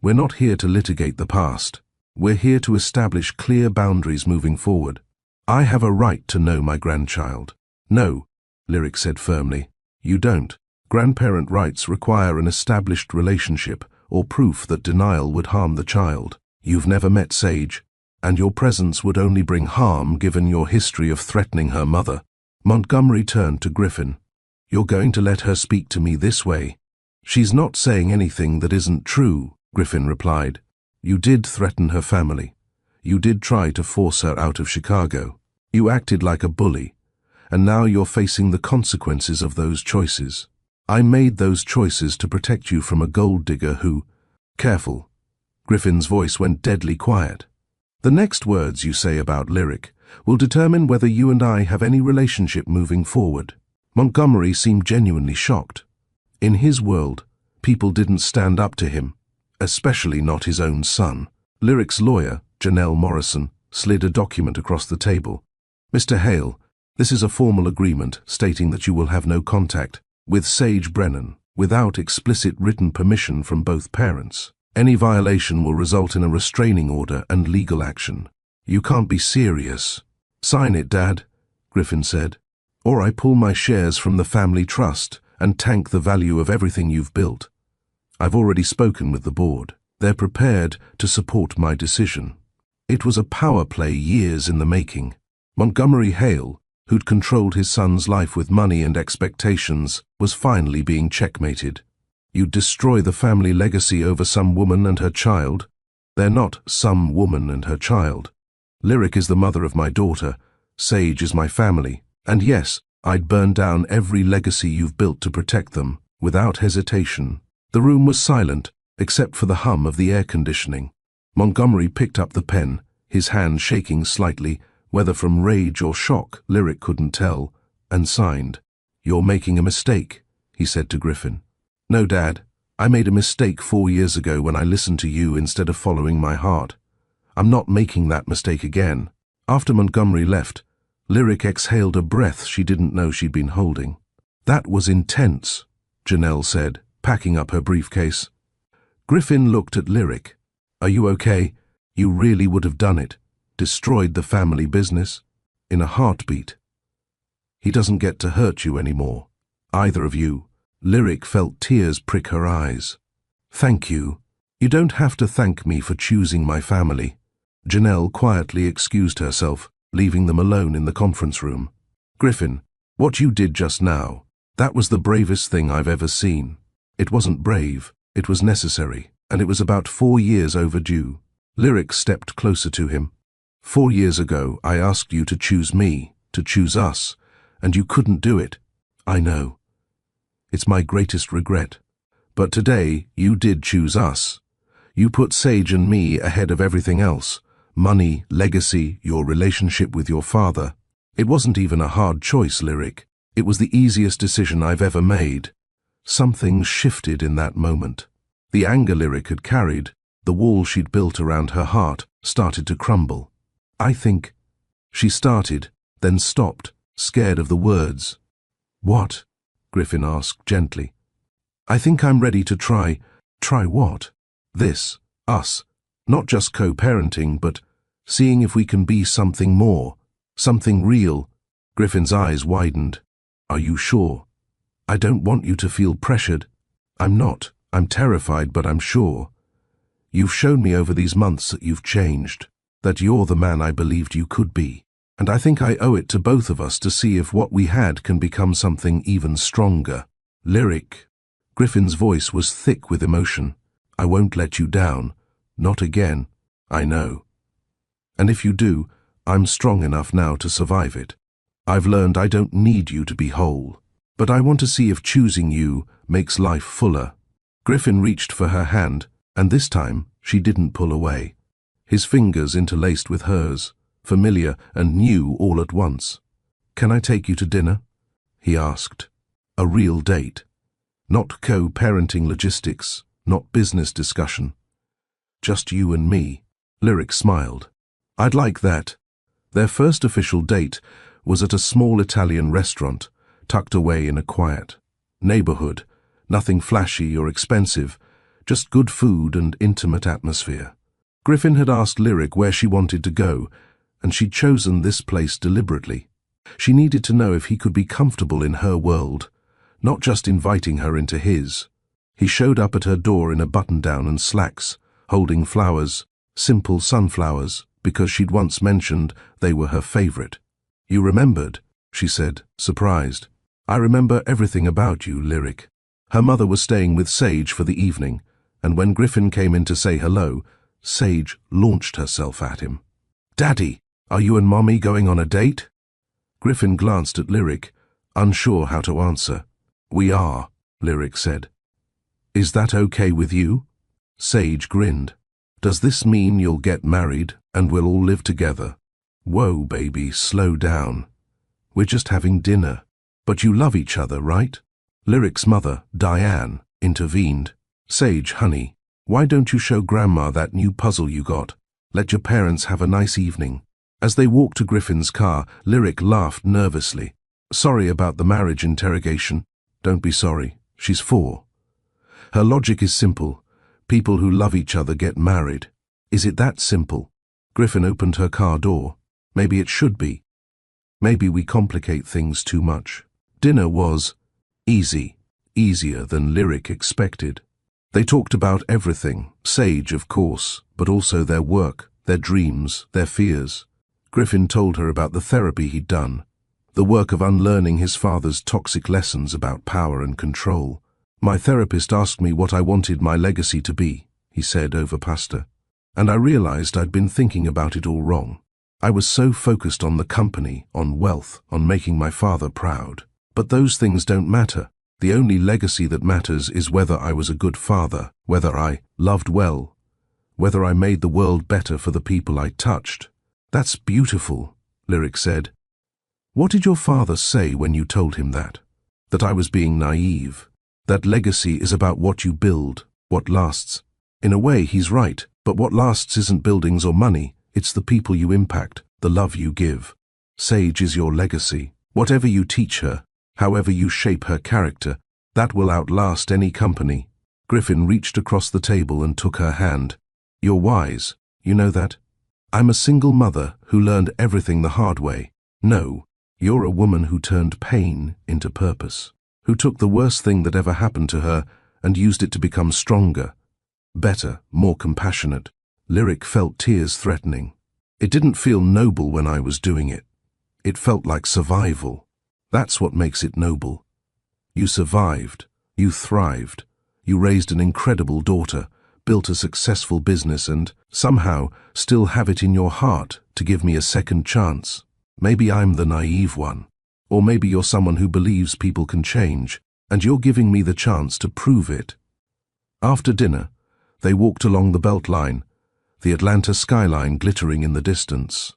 [SPEAKER 2] we're not here to litigate the past. We're here to establish clear boundaries moving forward. I have a right to know my grandchild." "No," Lyric said firmly, "you don't. Grandparent rights require an established relationship or proof that denial would harm the child. You've never met Sage, and your presence would only bring harm given your history of threatening her mother." Montgomery turned to Griffin. "You're going to let her speak to me this way?" "She's not saying anything that isn't true," Griffin replied. "You did threaten her family. You did try to force her out of Chicago. You acted like a bully, and now you're facing the consequences of those choices. I made those choices to protect you from a gold digger who—" "Careful." Griffin's voice went deadly quiet. "The next words you say about Lyric will determine whether you and I have any relationship moving forward." Montgomery seemed genuinely shocked. In his world, people didn't stand up to him, especially not his own son. Lyric's lawyer, Janelle Morrison, slid a document across the table. "Mr. Hale, this is a formal agreement stating that you will have no contact with Sage Brennan without explicit written permission from both parents. Any violation will result in a restraining order and legal action." "You can't be serious." "Sign it, Dad," Griffin said, "or I pull my shares from the family trust and tank the value of everything you've built. I've already spoken with the board. They're prepared to support my decision." It was a power play years in the making. Montgomery Hale, who'd controlled his son's life with money and expectations, was finally being checkmated. "You'd destroy the family legacy over some woman and her child?" "They're not some woman and her child. Lyric is the mother of my daughter. Sage is my family. And yes, I'd burn down every legacy you've built to protect them, without hesitation." The room was silent, except for the hum of the air conditioning. Montgomery picked up the pen, his hand shaking slightly, whether from rage or shock, Lyric couldn't tell, and signed. "You're making a mistake," he said to Griffin. "No, Dad. I made a mistake 4 years ago when I listened to you instead of following my heart. I'm not making that mistake again." After Montgomery left, Lyric exhaled a breath she didn't know she'd been holding. "That was intense," Janelle said, packing up her briefcase. Griffin looked at Lyric. "Are you okay? You really would have done it. Destroyed the family business? In a heartbeat. He doesn't get to hurt you anymore. Either of you." Lyric felt tears prick her eyes. "Thank you. You don't have to thank me for choosing my family." Janelle quietly excused herself, leaving them alone in the conference room. "Griffin, what you did just now, that was the bravest thing I've ever seen. It wasn't brave, it was necessary, and it was about 4 years overdue." Lyric stepped closer to him. "4 years ago, I asked you to choose me, to choose us, and you couldn't do it. I know. It's my greatest regret. But today, you did choose us. You put Sage and me ahead of everything else. Money, legacy, your relationship with your father. It wasn't even a hard choice, Lyric. It was the easiest decision I've ever made." Something shifted in that moment. The anger Lyric had carried, the wall she'd built around her heart, started to crumble. "I think—" She started, then stopped, scared of the words. "What?" Griffin asked gently. "I think I'm ready to try—" "Try what?" "This. Us. Not just co-parenting, but seeing if we can be something more, something real." Griffin's eyes widened. "Are you sure? I don't want you to feel pressured." "I'm not. I'm terrified, but I'm sure. You've shown me over these months that you've changed, that you're the man I believed you could be. And I think I owe it to both of us to see if what we had can become something even stronger." "Lyric." Griffin's voice was thick with emotion. "I won't let you down. Not again. I know. And if you do, I'm strong enough now to survive it. I've learned I don't need you to be whole. But I want to see if choosing you makes life fuller. Griffin reached for her hand, and this time she didn't pull away. His fingers interlaced with hers, familiar and new all at once. "Can I take you to dinner?" he asked. A real date. Not co-parenting logistics, not business discussion. Just you and me. Lyric smiled. "I'd like that." Their first official date was at a small Italian restaurant, tucked away in a quiet neighborhood. Nothing flashy or expensive, just good food and intimate atmosphere. Griffin had asked Lyric where she wanted to go, and she'd chosen this place deliberately. She needed to know if he could be comfortable in her world, not just inviting her into his. He showed up at her door in a button-down and slacks, holding flowers, simple sunflowers, because she'd once mentioned they were her favorite. "You remembered," she said, surprised. "I remember everything about you, Lyric." Her mother was staying with Sage for the evening, and when Griffin came in to say hello, Sage launched herself at him. "Daddy, are you and Mommy going on a date?" Griffin glanced at Lyric, unsure how to answer. "We are," Lyric said. "Is that okay with you?" Sage grinned. "Does this mean you'll get married and we'll all live together?" "Whoa, baby, slow down. We're just having dinner. But you love each other, right?" Lyric's mother, Diane, intervened. "Sage, honey, why don't you show Grandma that new puzzle you got? Let your parents have a nice evening." As they walked to Griffin's car, Lyric laughed nervously. "Sorry about the marriage interrogation." "Don't be sorry. She's 4. Her logic is simple. People who love each other get married. Is it that simple?" Griffin opened her car door. "Maybe it should be. Maybe we complicate things too much." Dinner was easy, easier than Lyric expected. They talked about everything, Sage, of course, but also their work, their dreams, their fears. Griffin told her about the therapy he'd done, the work of unlearning his father's toxic lessons about power and control. "My therapist asked me what I wanted my legacy to be," he said over pasta. "And I realized I'd been thinking about it all wrong. I was so focused on the company, on wealth, on making my father proud. But those things don't matter. The only legacy that matters is whether I was a good father, whether I loved well, whether I made the world better for the people I touched." "That's beautiful," Lyric said. "What did your father say when you told him that?" "That I was being naive. That legacy is about what you build, what lasts." In a way, he's right, but what lasts isn't buildings or money, it's the people you impact, the love you give. Sage is your legacy. Whatever you teach her, however you shape her character, that will outlast any company. Griffin reached across the table and took her hand. "You're wise, you know that? I'm a single mother who learned everything the hard way. No, you're a woman who turned pain into purpose, who took the worst thing that ever happened to her and used it to become stronger, better, more compassionate." Lyric felt tears threatening. "It didn't feel noble when I was doing it. It felt like survival. That's what makes it noble. You survived, you thrived, you raised an incredible daughter, built a successful business and, somehow, still have it in your heart to give me a second chance. Maybe I'm the naive one. Or maybe you're someone who believes people can change, and you're giving me the chance to prove it." After dinner, they walked along the Beltline, the Atlanta skyline glittering in the distance.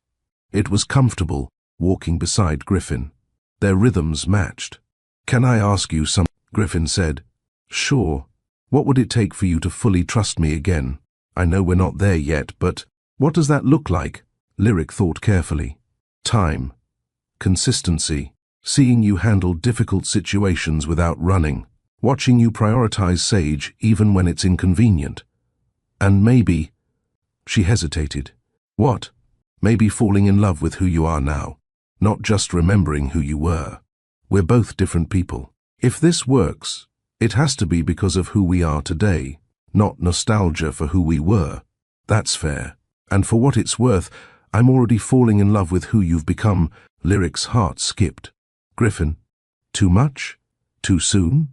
[SPEAKER 2] It was comfortable, walking beside Griffin. Their rhythms matched. "Can I ask you something?" Griffin said. "Sure. What would it take for you to fully trust me again? I know we're not there yet, but what does that look like?" Lyric thought carefully. "Time. Consistency. Seeing you handle difficult situations without running. Watching you prioritize Sage even when it's inconvenient. And maybe—" She hesitated. "What?" "Maybe falling in love with who you are now. Not just remembering who you were. We're both different people. If this works, it has to be because of who we are today, not nostalgia for who we were. That's fair. And for what it's worth, I'm already falling in love with who you've become." Lyric's heart skipped. "Griffin, too much? Too soon?"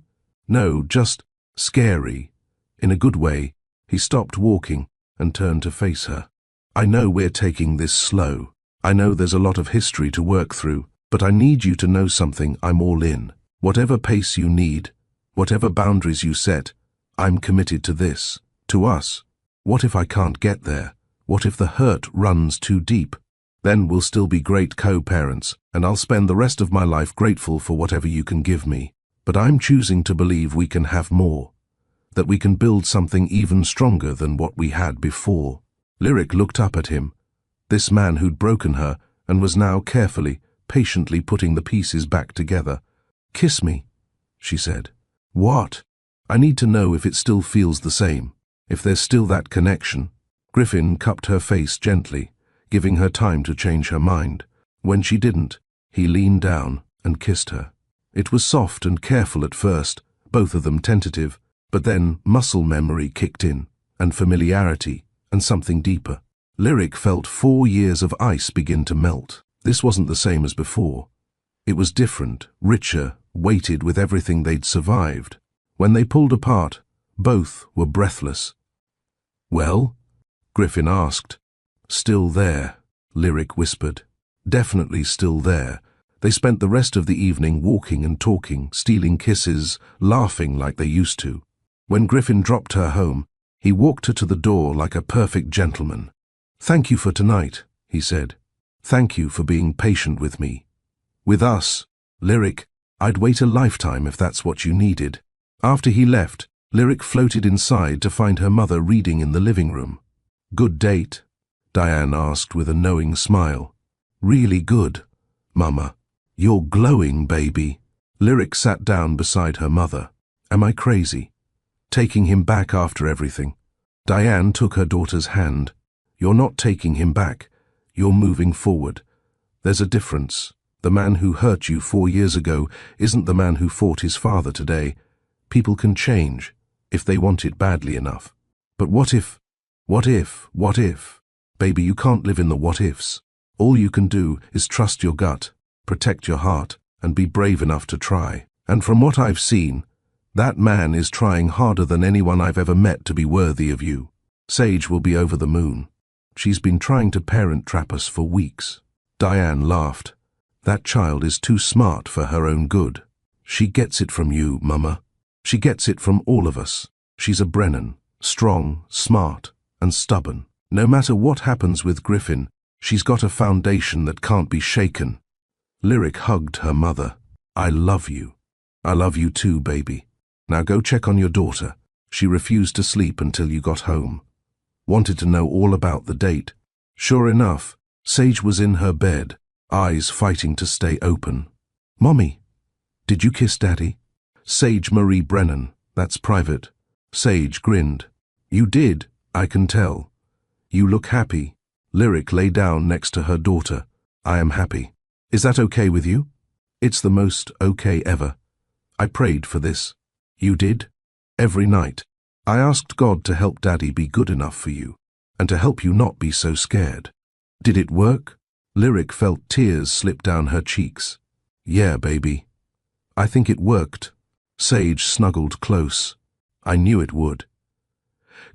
[SPEAKER 2] "No, just scary. In a good way." He stopped walking and turned to face her. I know we're taking this slow. I know there's a lot of history to work through, but I need you to know something. I'm all in. Whatever pace you need, whatever boundaries you set, I'm committed to this, to us. What if I can't get there? What if the hurt runs too deep? Then we'll still be great co-parents, and I'll spend the rest of my life grateful for whatever you can give me. But I'm choosing to believe we can have more, that we can build something even stronger than what we had before. Lyric looked up at him, this man who'd broken her and was now carefully, patiently putting the pieces back together. "Kiss me," she said. "What?" "I need to know if it still feels the same, if there's still that connection." Griffin cupped her face gently, giving her time to change her mind. When she didn't, he leaned down and kissed her. It was soft and careful at first, both of them tentative, but then muscle memory kicked in, and familiarity, and something deeper. Lyric felt 4 years of ice begin to melt. This wasn't the same as before. It was different, richer, weighted with everything they'd survived. When they pulled apart, both were breathless. "Well?" Griffin asked. "Still there," Lyric whispered. "Definitely still there." They spent the rest of the evening walking and talking, stealing kisses, laughing like they used to. When Griffin dropped her home, he walked her to the door like a perfect gentleman. "Thank you for tonight," he said. "Thank you for being patient with me. With us, Lyric, I'd wait a lifetime if that's what you needed." After he left, Lyric floated inside to find her mother reading in the living room. "Good date?" Diane asked with a knowing smile. "Really good, Mama. You're glowing, baby." Lyric sat down beside her mother. "Am I crazy? Taking him back after everything?" Diane took her daughter's hand. "You're not taking him back. You're moving forward. There's a difference. The man who hurt you 4 years ago isn't the man who fought his father today. People can change, if they want it badly enough. But what if? Baby, you can't live in the what-ifs. All you can do is trust your gut, protect your heart, and be brave enough to try. And from what I've seen, that man is trying harder than anyone I've ever met to be worthy of you. Sage will be over the moon. She's been trying to parent trap us for weeks." Diane laughed. "That child is too smart for her own good. She gets it from you, Mama. She gets it from all of us. She's a Brennan, strong, smart, and stubborn. No matter what happens with Griffin, she's got a foundation that can't be shaken." Lyric hugged her mother. "I love you. I love you too, baby. Now go check on your daughter. She refused to sleep until you got home. Wanted to know all about the date." Sure enough, Sage was in her bed, eyes fighting to stay open. "Mommy, did you kiss Daddy?" "Sage Marie Brennan, that's private." Sage grinned. "You did, I can tell. You look happy." Lyric lay down next to her daughter. "I am happy. Is that okay with you?" "It's the most okay ever. I prayed for this." "You did?" "Every night. I asked God to help Daddy be good enough for you, and to help you not be so scared." "Did it work?" Lyric felt tears slip down her cheeks. "Yeah, baby. I think it worked." Sage snuggled close. "I knew it would."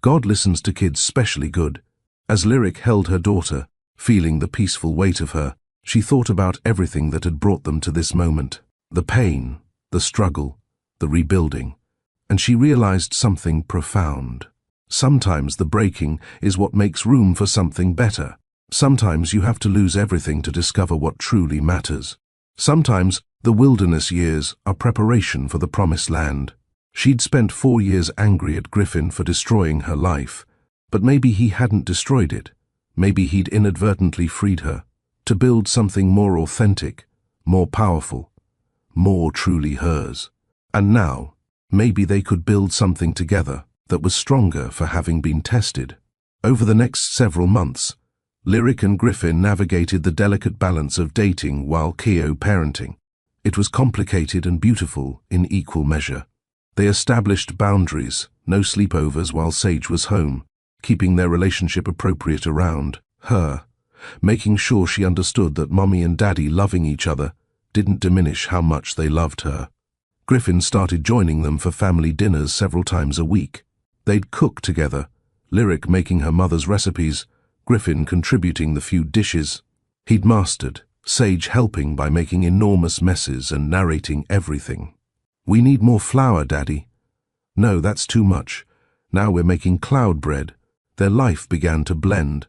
[SPEAKER 2] God listens to kids specially good. As Lyric held her daughter, feeling the peaceful weight of her, she thought about everything that had brought them to this moment. The pain, the struggle, the rebuilding. And she realized something profound. Sometimes the breaking is what makes room for something better. Sometimes you have to lose everything to discover what truly matters. Sometimes the wilderness years are preparation for the promised land. She'd spent 4 years angry at Griffin for destroying her life, but maybe he hadn't destroyed it. Maybe he'd inadvertently freed her to build something more authentic, more powerful, more truly hers. And now, maybe they could build something together that was stronger for having been tested. Over the next several months, Lyric and Griffin navigated the delicate balance of dating while parenting. It was complicated and beautiful in equal measure. They established boundaries, no sleepovers while Sage was home, keeping their relationship appropriate around her, making sure she understood that Mommy and Daddy loving each other didn't diminish how much they loved her. Griffin started joining them for family dinners several times a week. They'd cook together, Lyric making her mother's recipes, Griffin contributing the few dishes he'd mastered, Sage helping by making enormous messes and narrating everything. "We need more flour, Daddy." "No, that's too much. Now we're making cloud bread." Their life began to blend.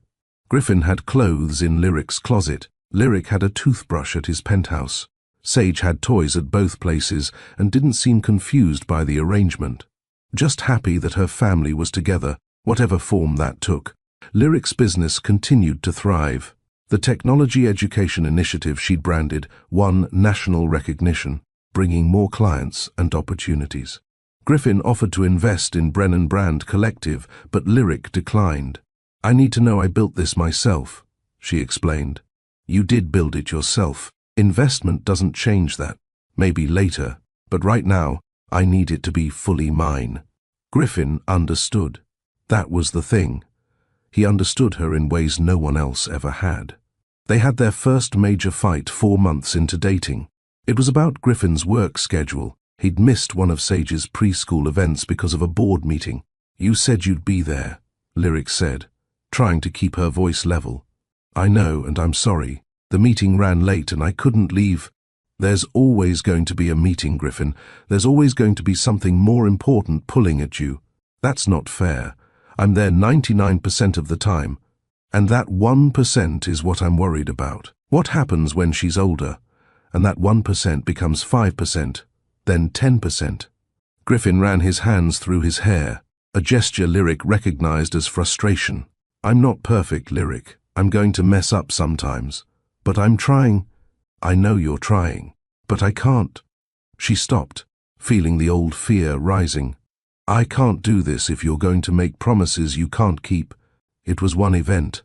[SPEAKER 2] Griffin had clothes in Lyric's closet. Lyric had a toothbrush at his penthouse. Sage had toys at both places and didn't seem confused by the arrangement. Just happy that her family was together, whatever form that took. Lyric's business continued to thrive. The technology education initiative she'd branded won national recognition, bringing more clients and opportunities. Griffin offered to invest in Brennan Brand Collective, but Lyric declined. "I need to know I built this myself," she explained. "You did build it yourself. Investment doesn't change that. Maybe later, but right now, I need it to be fully mine." Griffin understood. That was the thing. He understood her in ways no one else ever had. They had their first major fight 4 months into dating. It was about Griffin's work schedule. He'd missed one of Sage's preschool events because of a board meeting. "You said you'd be there," Lyric said, trying to keep her voice level. "I know, and I'm sorry. The meeting ran late and I couldn't leave." "There's always going to be a meeting, Griffin. There's always going to be something more important pulling at you. That's not fair. I'm there 99% of the time. And that 1% is what I'm worried about. What happens when she's older, and that 1% becomes 5%, then 10%? Griffin ran his hands through his hair, a gesture Lyric recognized as frustration. "I'm not perfect, Lyric. I'm going to mess up sometimes. But I'm trying." "I know you're trying, but I can't." She stopped, feeling the old fear rising. "I can't do this if you're going to make promises you can't keep." It was one event.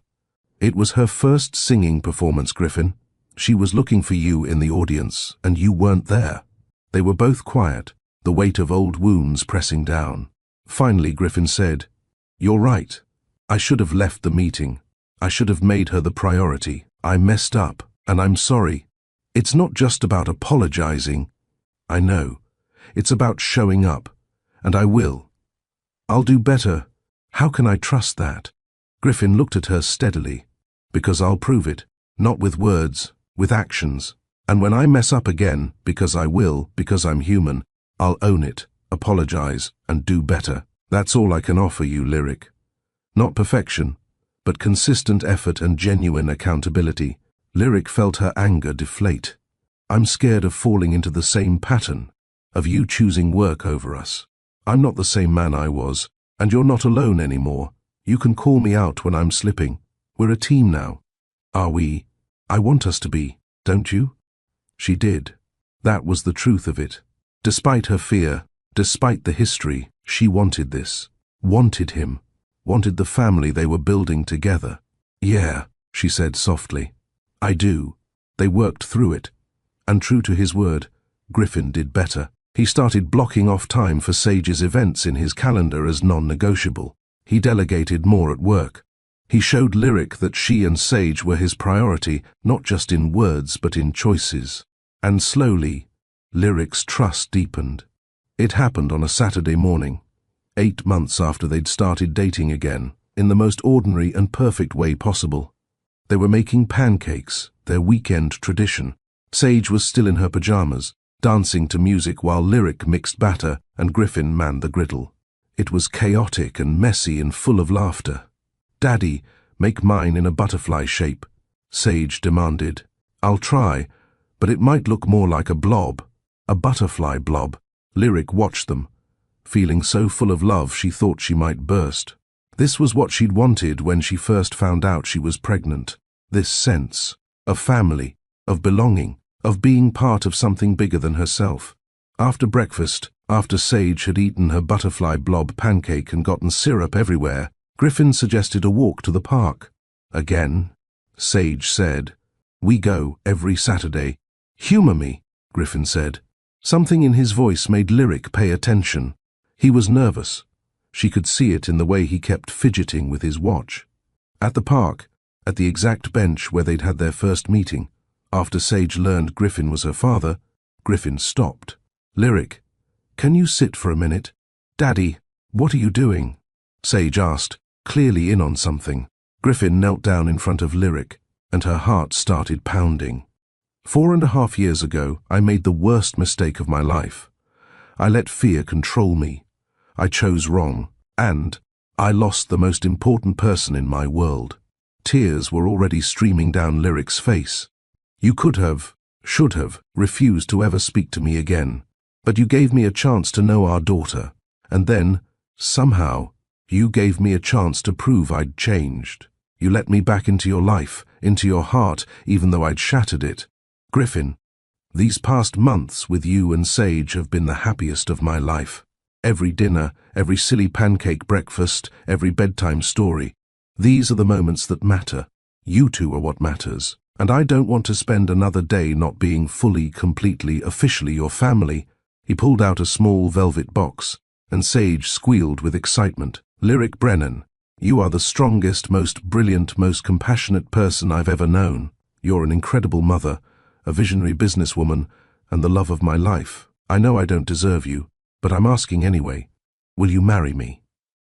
[SPEAKER 2] It was her first singing performance, Griffin. She was looking for you in the audience, and you weren't there. They were both quiet, the weight of old wounds pressing down. Finally, Griffin said, "You're right. I should have left the meeting. I should have made her the priority. I messed up, and I'm sorry. It's not just about apologizing." "I know. It's about showing up. And I will. I'll do better. How can I trust that?" Griffin looked at her steadily. "Because I'll prove it. Not with words, with actions. And when I mess up again, because I will, because I'm human, I'll own it, apologize, and do better. That's all I can offer you, Lyric. Not perfection, but consistent effort and genuine accountability." Lyric felt her anger deflate. "I'm scared of falling into the same pattern, of you choosing work over us. I'm not the same man I was, and you're not alone anymore. You can call me out when I'm slipping. We're a team now." "Are we?" "I want us to be, don't you?" She did. That was the truth of it. Despite her fear, despite the history, she wanted this. Wanted him. Wanted the family they were building together. "Yeah," she said softly. "I do." They worked through it. And true to his word, Griffin did better. He started blocking off time for Sage's events in his calendar as non-negotiable. He delegated more at work. He showed Lyric that she and Sage were his priority, not just in words but in choices. And slowly, Lyric's trust deepened. It happened on a Saturday morning, 8 months after they'd started dating again, in the most ordinary and perfect way possible. They were making pancakes, their weekend tradition. Sage was still in her pajamas, dancing to music while Lyric mixed batter and Griffin manned the griddle. It was chaotic and messy and full of laughter. "Daddy, make mine in a butterfly shape," Sage demanded. "I'll try, but it might look more like a blob, a butterfly blob." Lyric watched them, feeling so full of love she thought she might burst. This was what she'd wanted when she first found out she was pregnant. This sense of family, of belonging, of being part of something bigger than herself. After breakfast, after Sage had eaten her butterfly blob pancake and gotten syrup everywhere, Griffin suggested a walk to the park. "Again?" Sage said. "We go every Saturday." "Humor me," Griffin said. Something in his voice made Lyric pay attention. He was nervous. She could see it in the way he kept fidgeting with his watch. At the park, at the exact bench where they'd had their first meeting, after Sage learned Griffin was her father, Griffin stopped. "Lyric, can you sit for a minute?" "Daddy, what are you doing?" Sage asked, clearly in on something. Griffin knelt down in front of Lyric, and her heart started pounding. 4.5 years ago, I made the worst mistake of my life. I let fear control me. I chose wrong, and I lost the most important person in my world. Tears were already streaming down Lyric's face. You could have, should have, refused to ever speak to me again. But you gave me a chance to know our daughter, and then, somehow, you gave me a chance to prove I'd changed. You let me back into your life, into your heart, even though I'd shattered it. Griffin, these past months with you and Sage have been the happiest of my life. Every dinner, every silly pancake breakfast, every bedtime story. These are the moments that matter. You two are what matters. And I don't want to spend another day not being fully, completely, officially your family. He pulled out a small velvet box, and Sage squealed with excitement. Lyric Brennan, you are the strongest, most brilliant, most compassionate person I've ever known. You're an incredible mother, a visionary businesswoman, and the love of my life. I know I don't deserve you, but I'm asking anyway. Will you marry me?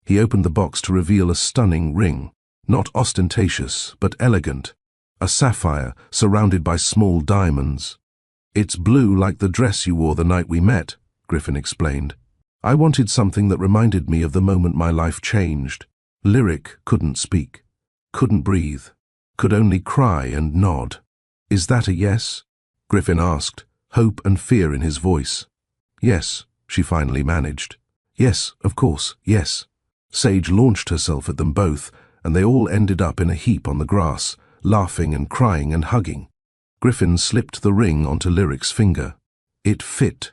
[SPEAKER 2] He opened the box to reveal a stunning ring, not ostentatious, but elegant. A sapphire surrounded by small diamonds. It's blue like the dress you wore the night we met, Griffin explained. I wanted something that reminded me of the moment my life changed. Lyric couldn't speak, couldn't breathe, could only cry and nod. Is that a yes? Griffin asked, hope and fear in his voice. Yes, she finally managed. Yes, of course, yes. Sage launched herself at them both, and they all ended up in a heap on the grass, laughing and crying and hugging. Griffin slipped the ring onto Lyric's finger. It fit.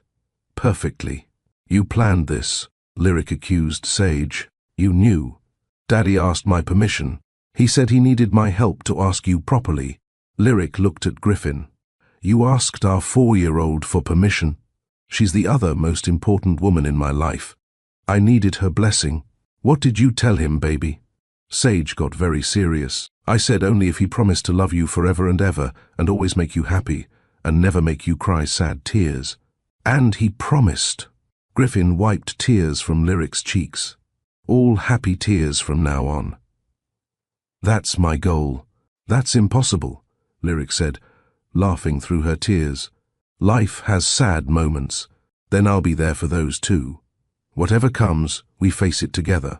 [SPEAKER 2] Perfectly. You planned this, Lyric accused Sage. You knew. Daddy asked my permission. He said he needed my help to ask you properly. Lyric looked at Griffin. You asked our 4-year-old for permission. She's the other most important woman in my life. I needed her blessing. What did you tell him, baby? Sage got very serious. I said only if he promised to love you forever and ever, and always make you happy, and never make you cry sad tears. And he promised. Griffin wiped tears from Lyric's cheeks. All happy tears from now on. That's my goal. That's impossible, Lyric said, laughing through her tears. Life has sad moments. Then I'll be there for those too. Whatever comes, we face it together.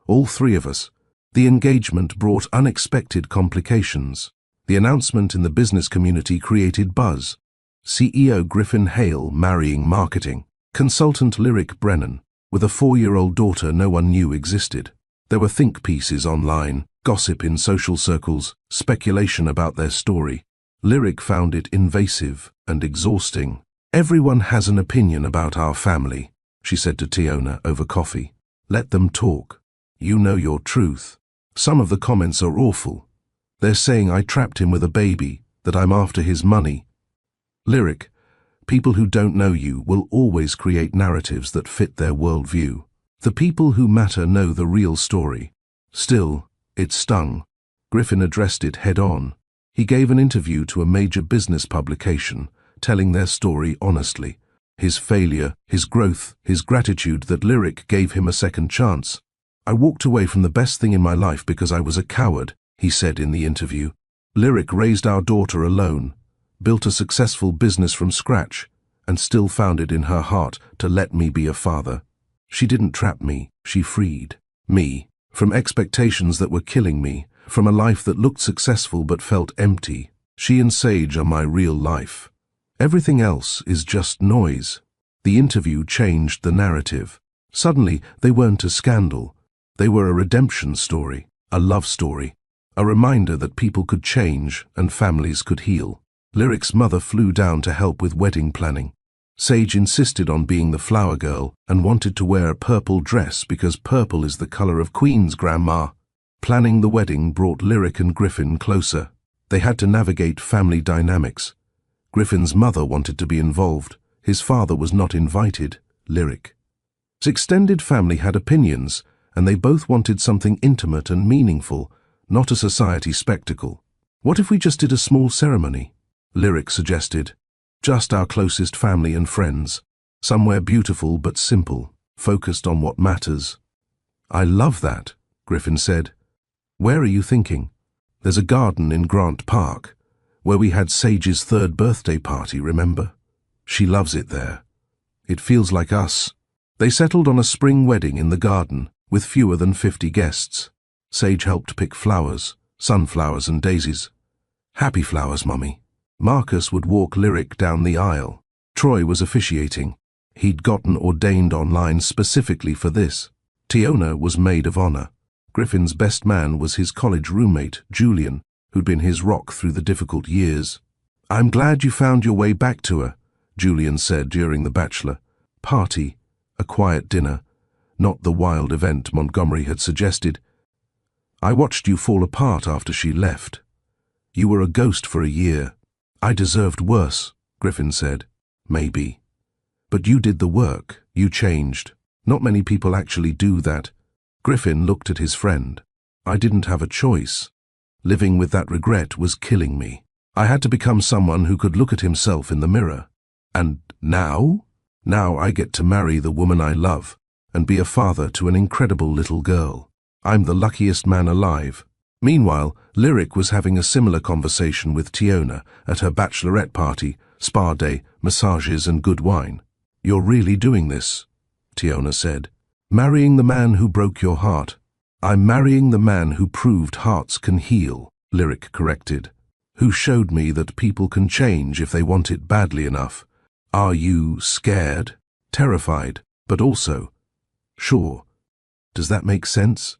[SPEAKER 2] All three of us. The engagement brought unexpected complications. The announcement in the business community created buzz. CEO Griffin Hale marrying marketing. Consultant Lyric Brennan, with a 4-year-old daughter no one knew existed. There were think pieces online, gossip in social circles, speculation about their story. Lyric found it invasive and exhausting. Everyone has an opinion about our family, she said to Tiona over coffee. Let them talk. You know your truth. Some of the comments are awful. They're saying I trapped him with a baby, that I'm after his money. Lyric, people who don't know you will always create narratives that fit their worldview. The people who matter know the real story. Still, it stung. Griffin addressed it head-on. He gave an interview to a major business publication, telling their story honestly. His failure, his growth, his gratitude that Lyric gave him a second chance. I walked away from the best thing in my life because I was a coward, he said in the interview. Lyric raised our daughter alone, built a successful business from scratch, and still found it in her heart to let me be a father. She didn't trap me, she freed me from expectations that were killing me, from a life that looked successful but felt empty. She and Sage are my real life. Everything else is just noise. The interview changed the narrative. Suddenly, they weren't a scandal. They were a redemption story, a love story, a reminder that people could change and families could heal. Lyric's mother flew down to help with wedding planning. Sage insisted on being the flower girl and wanted to wear a purple dress because purple is the color of Queen's grandma. Planning the wedding brought Lyric and Griffin closer. They had to navigate family dynamics. Griffin's mother wanted to be involved. His father was not invited, Lyric. His extended family had opinions, and they both wanted something intimate and meaningful, not a society spectacle. What if we just did a small ceremony? Lyric suggested. Just our closest family and friends. Somewhere beautiful but simple, focused on what matters. I love that, Griffin said. Where are you thinking? There's a garden in Grant Park, where we had Sage's 3rd birthday party, remember? She loves it there. It feels like us. They settled on a spring wedding in the garden, with fewer than 50 guests. Sage helped pick flowers, sunflowers and daisies. Happy flowers, Mummy. Marcus would walk Lyric down the aisle. Troy was officiating. He'd gotten ordained online specifically for this. Tiona was maid of honor. Griffin's best man was his college roommate, Julian, who'd been his rock through the difficult years. "I'm glad you found your way back to her," Julian said during the bachelor party, a quiet dinner, not the wild event Montgomery had suggested. "I watched you fall apart after she left. You were a ghost for a year." "I deserved worse," Griffin said. "Maybe. But you did the work. You changed. Not many people actually do that." Griffin looked at his friend. "I didn't have a choice. Living with that regret was killing me. I had to become someone who could look at himself in the mirror. And now? Now I get to marry the woman I love and be a father to an incredible little girl. I'm the luckiest man alive." Meanwhile, Lyric was having a similar conversation with Tiona at her bachelorette party, spa day, massages and good wine. "You're really doing this," Tiona said. "Marrying the man who broke your heart." "I'm marrying the man who proved hearts can heal," Lyric corrected. "Who showed me that people can change if they want it badly enough." "Are you scared?" "Terrified, but also sure." "Does that make sense?"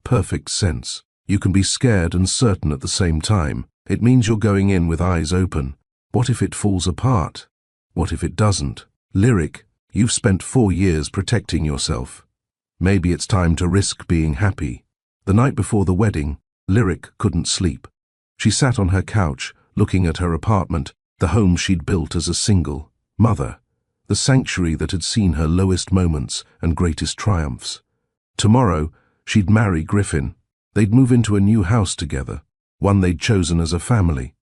[SPEAKER 2] "Perfect sense. You can be scared and certain at the same time. It means you're going in with eyes open. What if it falls apart? What if it doesn't? Lyric, you've spent 4 years protecting yourself. Maybe it's time to risk being happy." The night before the wedding, Lyric couldn't sleep. She sat on her couch, looking at her apartment, the home she'd built as a single mother, the sanctuary that had seen her lowest moments and greatest triumphs. Tomorrow, she'd marry Griffin. They'd move into a new house together, one they'd chosen as a family,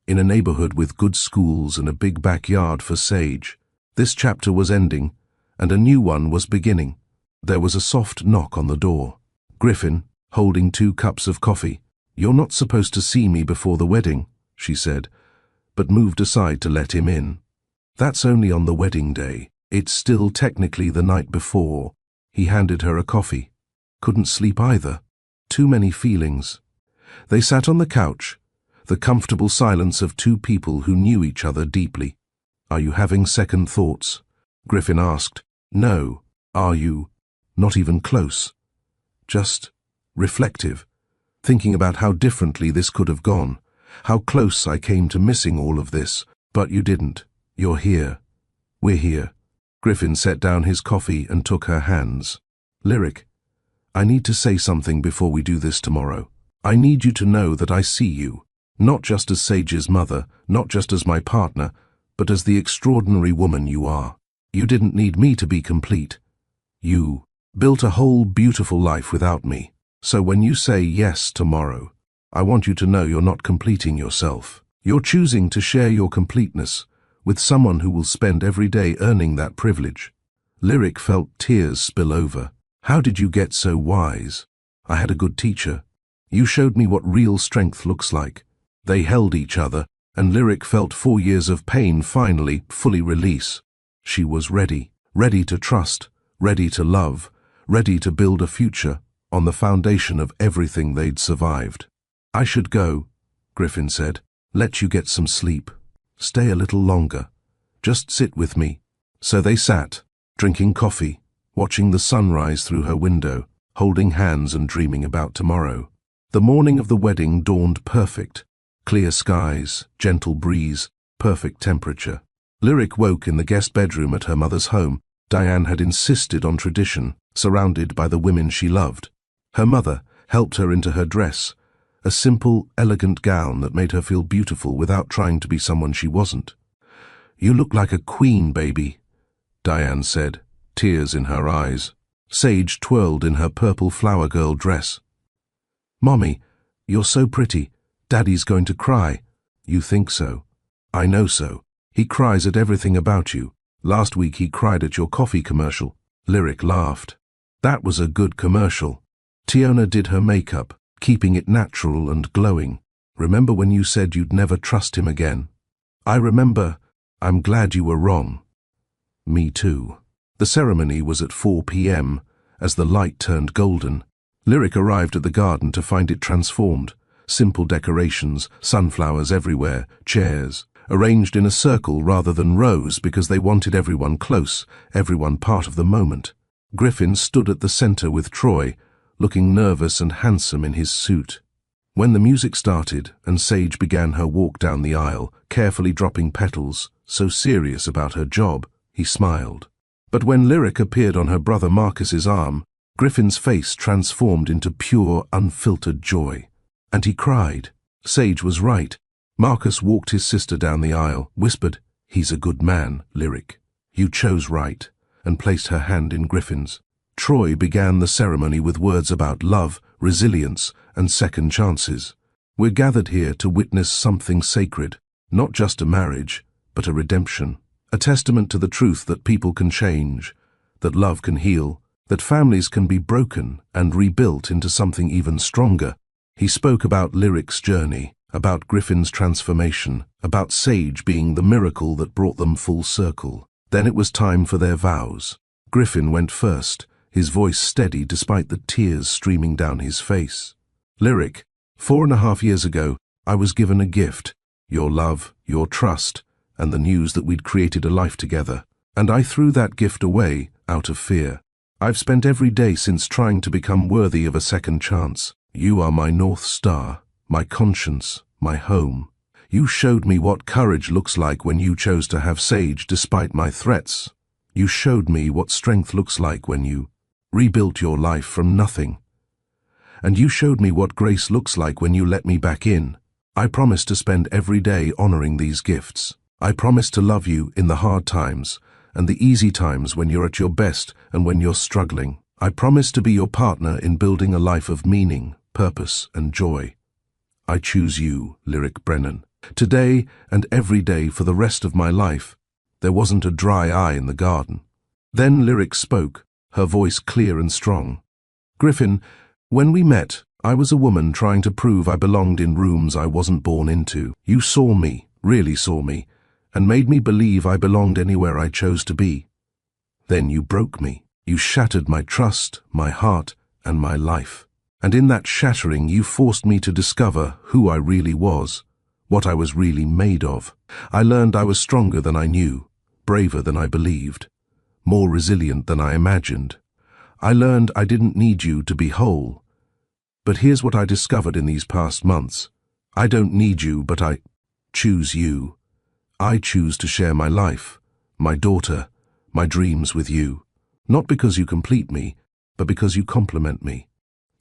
[SPEAKER 2] in a neighborhood with good schools and a big backyard for Sage. This chapter was ending, and a new one was beginning. There was a soft knock on the door. Griffin, holding 2 cups of coffee. "You're not supposed to see me before the wedding," she said, but moved aside to let him in. "That's only on the wedding day. It's still technically the night before." He handed her a coffee. Couldn't sleep either. Too many feelings. They sat on the couch, the comfortable silence of 2 people who knew each other deeply. "Are you having second thoughts?" Griffin asked. "No. Are you? Not even close. Just reflective, thinking about how differently this could have gone, how close I came to missing all of this, but you didn't. You're here. We're here." Griffin set down his coffee and took her hands. "Lyric, I need to say something before we do this tomorrow. I need you to know that I see you, not just as Sage's mother, not just as my partner, but as the extraordinary woman you are. You didn't need me to be complete. You built a whole beautiful life without me. So when you say yes tomorrow, I want you to know you're not completing yourself. You're choosing to share your completeness with someone who will spend every day earning that privilege." Lyric felt tears spill over. "How did you get so wise?" "I had a good teacher. You showed me what real strength looks like." They held each other, and Lyric felt 4 years of pain finally fully release. She was ready, ready to trust, ready to love, ready to build a future on the foundation of everything they'd survived. "I should go," Griffin said. "Let you get some sleep. Stay a little longer. Just sit with me." So they sat, drinking coffee, watching the sunrise through her window, holding hands and dreaming about tomorrow. The morning of the wedding dawned perfect. Clear skies, gentle breeze, perfect temperature. Lyric woke in the guest bedroom at her mother's home. Diane had insisted on tradition, surrounded by the women she loved. Her mother helped her into her dress, a simple, elegant gown that made her feel beautiful without trying to be someone she wasn't. "You look like a queen, baby," Diane said, tears in her eyes. Sage twirled in her purple flower girl dress. "Mommy, you're so pretty. Daddy's going to cry." "You think so? I know so. He cries at everything about you. Last week he cried at your coffee commercial." Lyric laughed. "That was a good commercial." Tiona did her makeup, keeping it natural and glowing. Remember when you said you'd never trust him again? I remember. I'm glad you were wrong. Me too. The ceremony was at 4 p.m. As the light turned golden, Lyric arrived at the garden to find it transformed. Simple decorations, sunflowers everywhere, chairs, arranged in a circle rather than rows because they wanted everyone close, everyone part of the moment. Griffin stood at the center with Troy, looking nervous and handsome in his suit. When the music started and Sage began her walk down the aisle, carefully dropping petals, so serious about her job, he smiled. But when Lyric appeared on her brother Marcus's arm, Griffin's face transformed into pure, unfiltered joy. And he cried. Sage was right. Marcus walked his sister down the aisle, whispered, "He's a good man, Lyric. You chose right," and placed her hand in Griffin's. Troy began the ceremony with words about love, resilience, and second chances. We're gathered here to witness something sacred, not just a marriage, but a redemption. A testament to the truth that people can change, that love can heal, that families can be broken and rebuilt into something even stronger. He spoke about Lyric's journey, about Griffin's transformation, about Sage being the miracle that brought them full circle. Then it was time for their vows. Griffin went first, his voice steady despite the tears streaming down his face. Lyric, 4.5 years ago, I was given a gift, your love, your trust, and the news that we'd created a life together. And I threw that gift away out of fear. I've spent every day since trying to become worthy of a second chance. You are my North Star, my conscience, my home. You showed me what courage looks like when you chose to have Sage despite my threats. You showed me what strength looks like when you rebuilt your life from nothing. And you showed me what grace looks like when you let me back in. I promise to spend every day honoring these gifts. I promise to love you in the hard times and the easy times when you're at your best and when you're struggling. I promise to be your partner in building a life of meaning, purpose, and joy. I choose you, Lyric Brennan. Today and every day for the rest of my life. There wasn't a dry eye in the garden. Then Lyric spoke, her voice clear and strong. Griffin, when we met, I was a woman trying to prove I belonged in rooms I wasn't born into. You saw me, really saw me, and made me believe I belonged anywhere I chose to be. Then you broke me. You shattered my trust, my heart, and my life. And in that shattering, you forced me to discover who I really was, what I was really made of. I learned I was stronger than I knew, braver than I believed, more resilient than I imagined. I learned I didn't need you to be whole. But here's what I discovered in these past months. I don't need you, but I choose you. I choose to share my life, my daughter, my dreams with you. Not because you complete me, but because you complement me.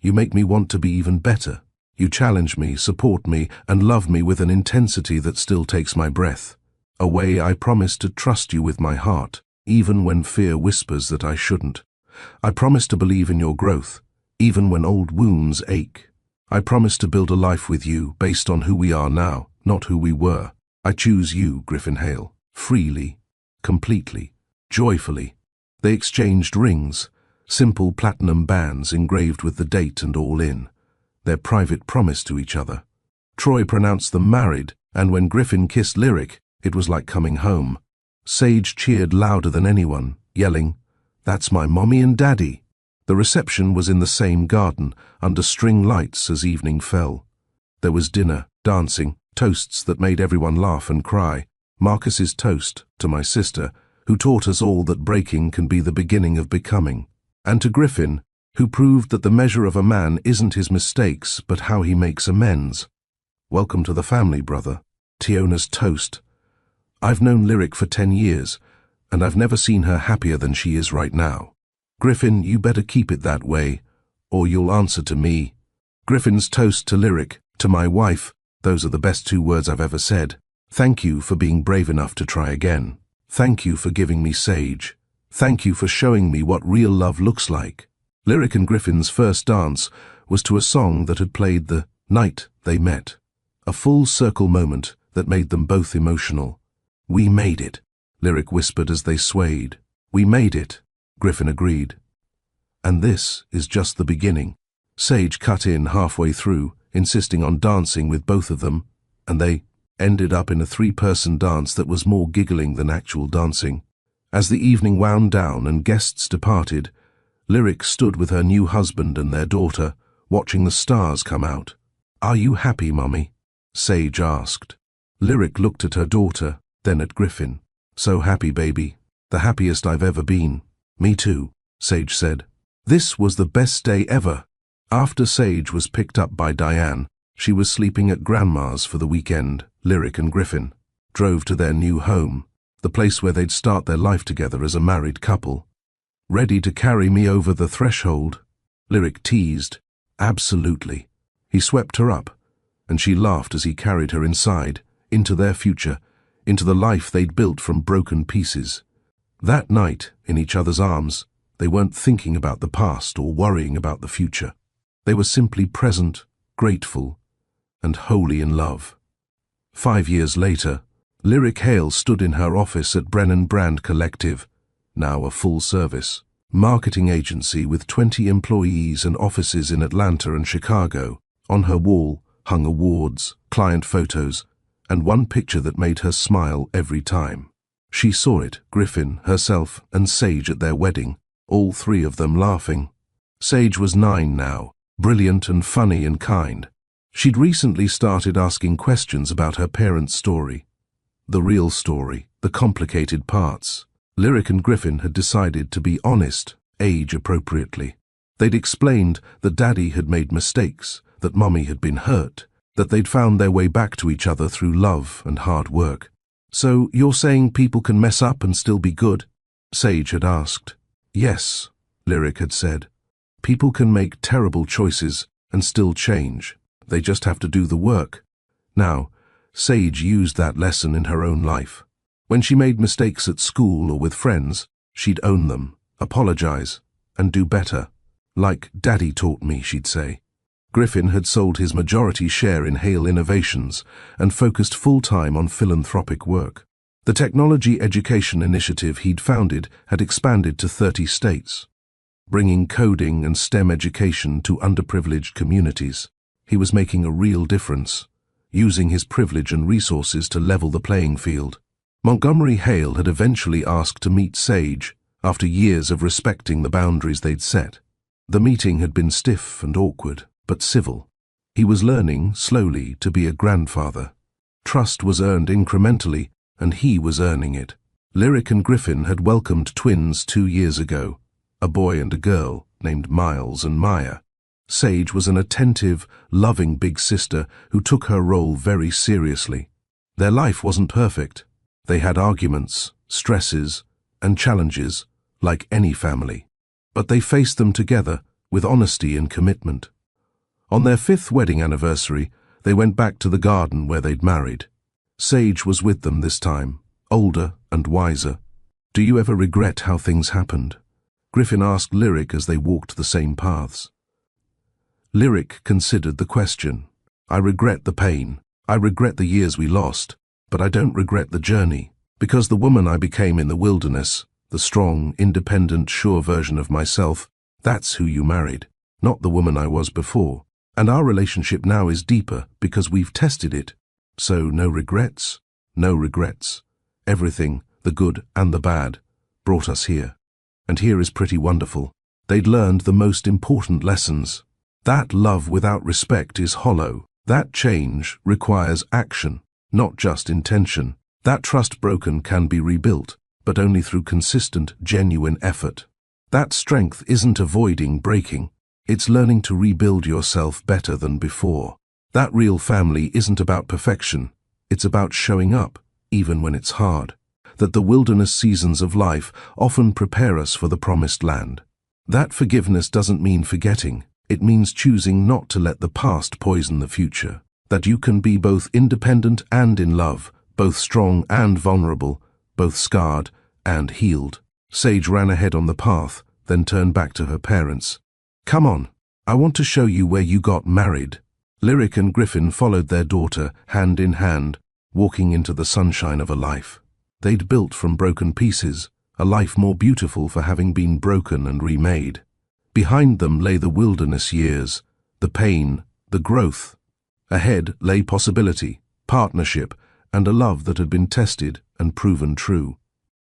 [SPEAKER 2] You make me want to be even better. You challenge me, support me, and love me with an intensity that still takes my breath. A way I promise to trust you with my heart, even when fear whispers that I shouldn't. I promise to believe in your growth, even when old wounds ache. I promise to build a life with you based on who we are now, not who we were. I choose you, Griffin Hale, freely, completely, joyfully. They exchanged rings, simple platinum bands engraved with the date and all in, their private promise to each other. Troy pronounced them married, and when Griffin kissed Lyric, it was like coming home. Sage cheered louder than anyone, yelling, "That's my mommy and daddy." The reception was in the same garden, under string lights as evening fell. There was dinner, dancing, toasts that made everyone laugh and cry. Marcus's toast to my sister, who taught us all that breaking can be the beginning of becoming. And to Griffin, who proved that the measure of a man isn't his mistakes, but how he makes amends. Welcome to the family, brother. Tiona's toast. I've known Lyric for 10 years, and I've never seen her happier than she is right now. Griffin, you better keep it that way, or you'll answer to me. Griffin's toast to Lyric, to my wife, those are the best 2 words I've ever said. Thank you for being brave enough to try again. Thank you for giving me Sage. Thank you for showing me what real love looks like. Lyric and Griffin's first dance was to a song that had played the night they met. A full circle moment that made them both emotional. We made it, Lyric whispered as they swayed. We made it, Griffin agreed. And this is just the beginning. Sage cut in halfway through, insisting on dancing with both of them, and they ended up in a three-person dance that was more giggling than actual dancing. As the evening wound down and guests departed, Lyric stood with her new husband and their daughter, watching the stars come out. "Are you happy, Mummy?" Sage asked. Lyric looked at her daughter, then at Griffin. "So happy, baby. The happiest I've ever been." "Me too," Sage said. This was the best day ever. After Sage was picked up by Diane, she was sleeping at Grandma's for the weekend. Lyric and Griffin drove to their new home, the place where they'd start their life together as a married couple. "Ready to carry me over the threshold?" Lyric teased. "Absolutely." He swept her up, and she laughed as he carried her inside, into their future, into the life they'd built from broken pieces. That night, in each other's arms, they weren't thinking about the past or worrying about the future. They were simply present, grateful, and wholly in love. 5 years later, Lyric Hale stood in her office at Brennan Brand Collective, now a full-service marketing agency with 20 employees and offices in Atlanta and Chicago. On her wall hung awards, client photos, and one picture that made her smile every time. She saw it, Griffin, herself, and Sage at their wedding, all three of them laughing. Sage was 9 now, brilliant and funny and kind. She'd recently started asking questions about her parents' story. The real story, the complicated parts. Lyric and Griffin had decided to be honest, age-appropriately. They'd explained that Daddy had made mistakes, that Mummy had been hurt, that they'd found their way back to each other through love and hard work. "So you're saying people can mess up and still be good?" Sage had asked. "Yes," Lyric had said. "People can make terrible choices and still change. They just have to do the work." Now, Sage used that lesson in her own life. When she made mistakes at school or with friends, she'd own them, apologize, and do better. "Like Daddy taught me," she'd say. Griffin had sold his majority share in Hale Innovations and focused full-time on philanthropic work. The technology education initiative he'd founded had expanded to 30 states, bringing coding and STEM education to underprivileged communities. He was making a real difference, using his privilege and resources to level the playing field. Montgomery Hale had eventually asked to meet Sage after years of respecting the boundaries they'd set. The meeting had been stiff and awkward, but civil. He was learning, slowly, to be a grandfather. Trust was earned incrementally, and he was earning it. Lyric and Griffin had welcomed twins 2 years ago, a boy and a girl, named Miles and Maya. Sage was an attentive, loving big sister who took her role very seriously. Their life wasn't perfect. They had arguments, stresses, and challenges, like any family. But they faced them together, with honesty and commitment. On their 5th wedding anniversary, they went back to the garden where they'd married. Sage was with them this time, older and wiser. "Do you ever regret how things happened?" Griffin asked Lyric as they walked the same paths. Lyric considered the question. "I regret the pain. I regret the years we lost, but I don't regret the journey, because the woman I became in the wilderness, the strong, independent, sure version of myself, that's who you married, not the woman I was before. And our relationship now is deeper because we've tested it. So no regrets, no regrets. Everything, the good and the bad, brought us here. And here is pretty wonderful. They'd learned the most important lessons. That love without respect is hollow. That change requires action, not just intention. That trust broken can be rebuilt, but only through consistent, genuine effort. That strength isn't avoiding breaking. It's learning to rebuild yourself better than before. That real family isn't about perfection. It's about showing up, even when it's hard. That the wilderness seasons of life often prepare us for the promised land. That forgiveness doesn't mean forgetting. It means choosing not to let the past poison the future. That you can be both independent and in love, both strong and vulnerable, both scarred and healed. Sage ran ahead on the path, then turned back to her parents. "Come on, I want to show you where you got married." Lyric and Griffin followed their daughter, hand in hand, walking into the sunshine of a life. They'd built from broken pieces, a life more beautiful for having been broken and remade. Behind them lay the wilderness years, the pain, the growth. Ahead lay possibility, partnership, and a love that had been tested and proven true.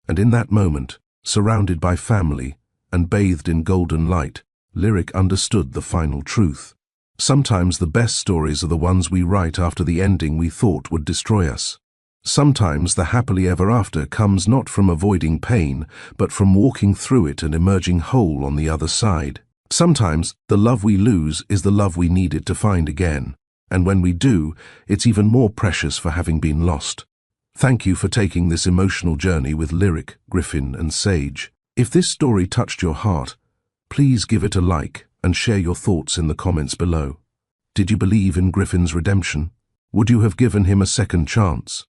[SPEAKER 2] And in that moment, surrounded by family and bathed in golden light, Lyric understood the final truth. Sometimes the best stories are the ones we write after the ending we thought would destroy us. Sometimes the happily ever after comes not from avoiding pain, but from walking through it and emerging whole on the other side. Sometimes the love we lose is the love we needed to find again, and when we do, it's even more precious for having been lost. Thank you for taking this emotional journey with Lyric, Griffin, and Sage. If this story touched your heart, please give it a like and share your thoughts in the comments below. Did you believe in Griffin's redemption? Would you have given him a second chance?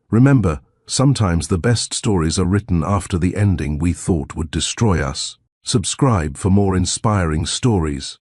[SPEAKER 2] Remember, sometimes the best stories are written after the ending we thought would destroy us. Subscribe for more inspiring stories.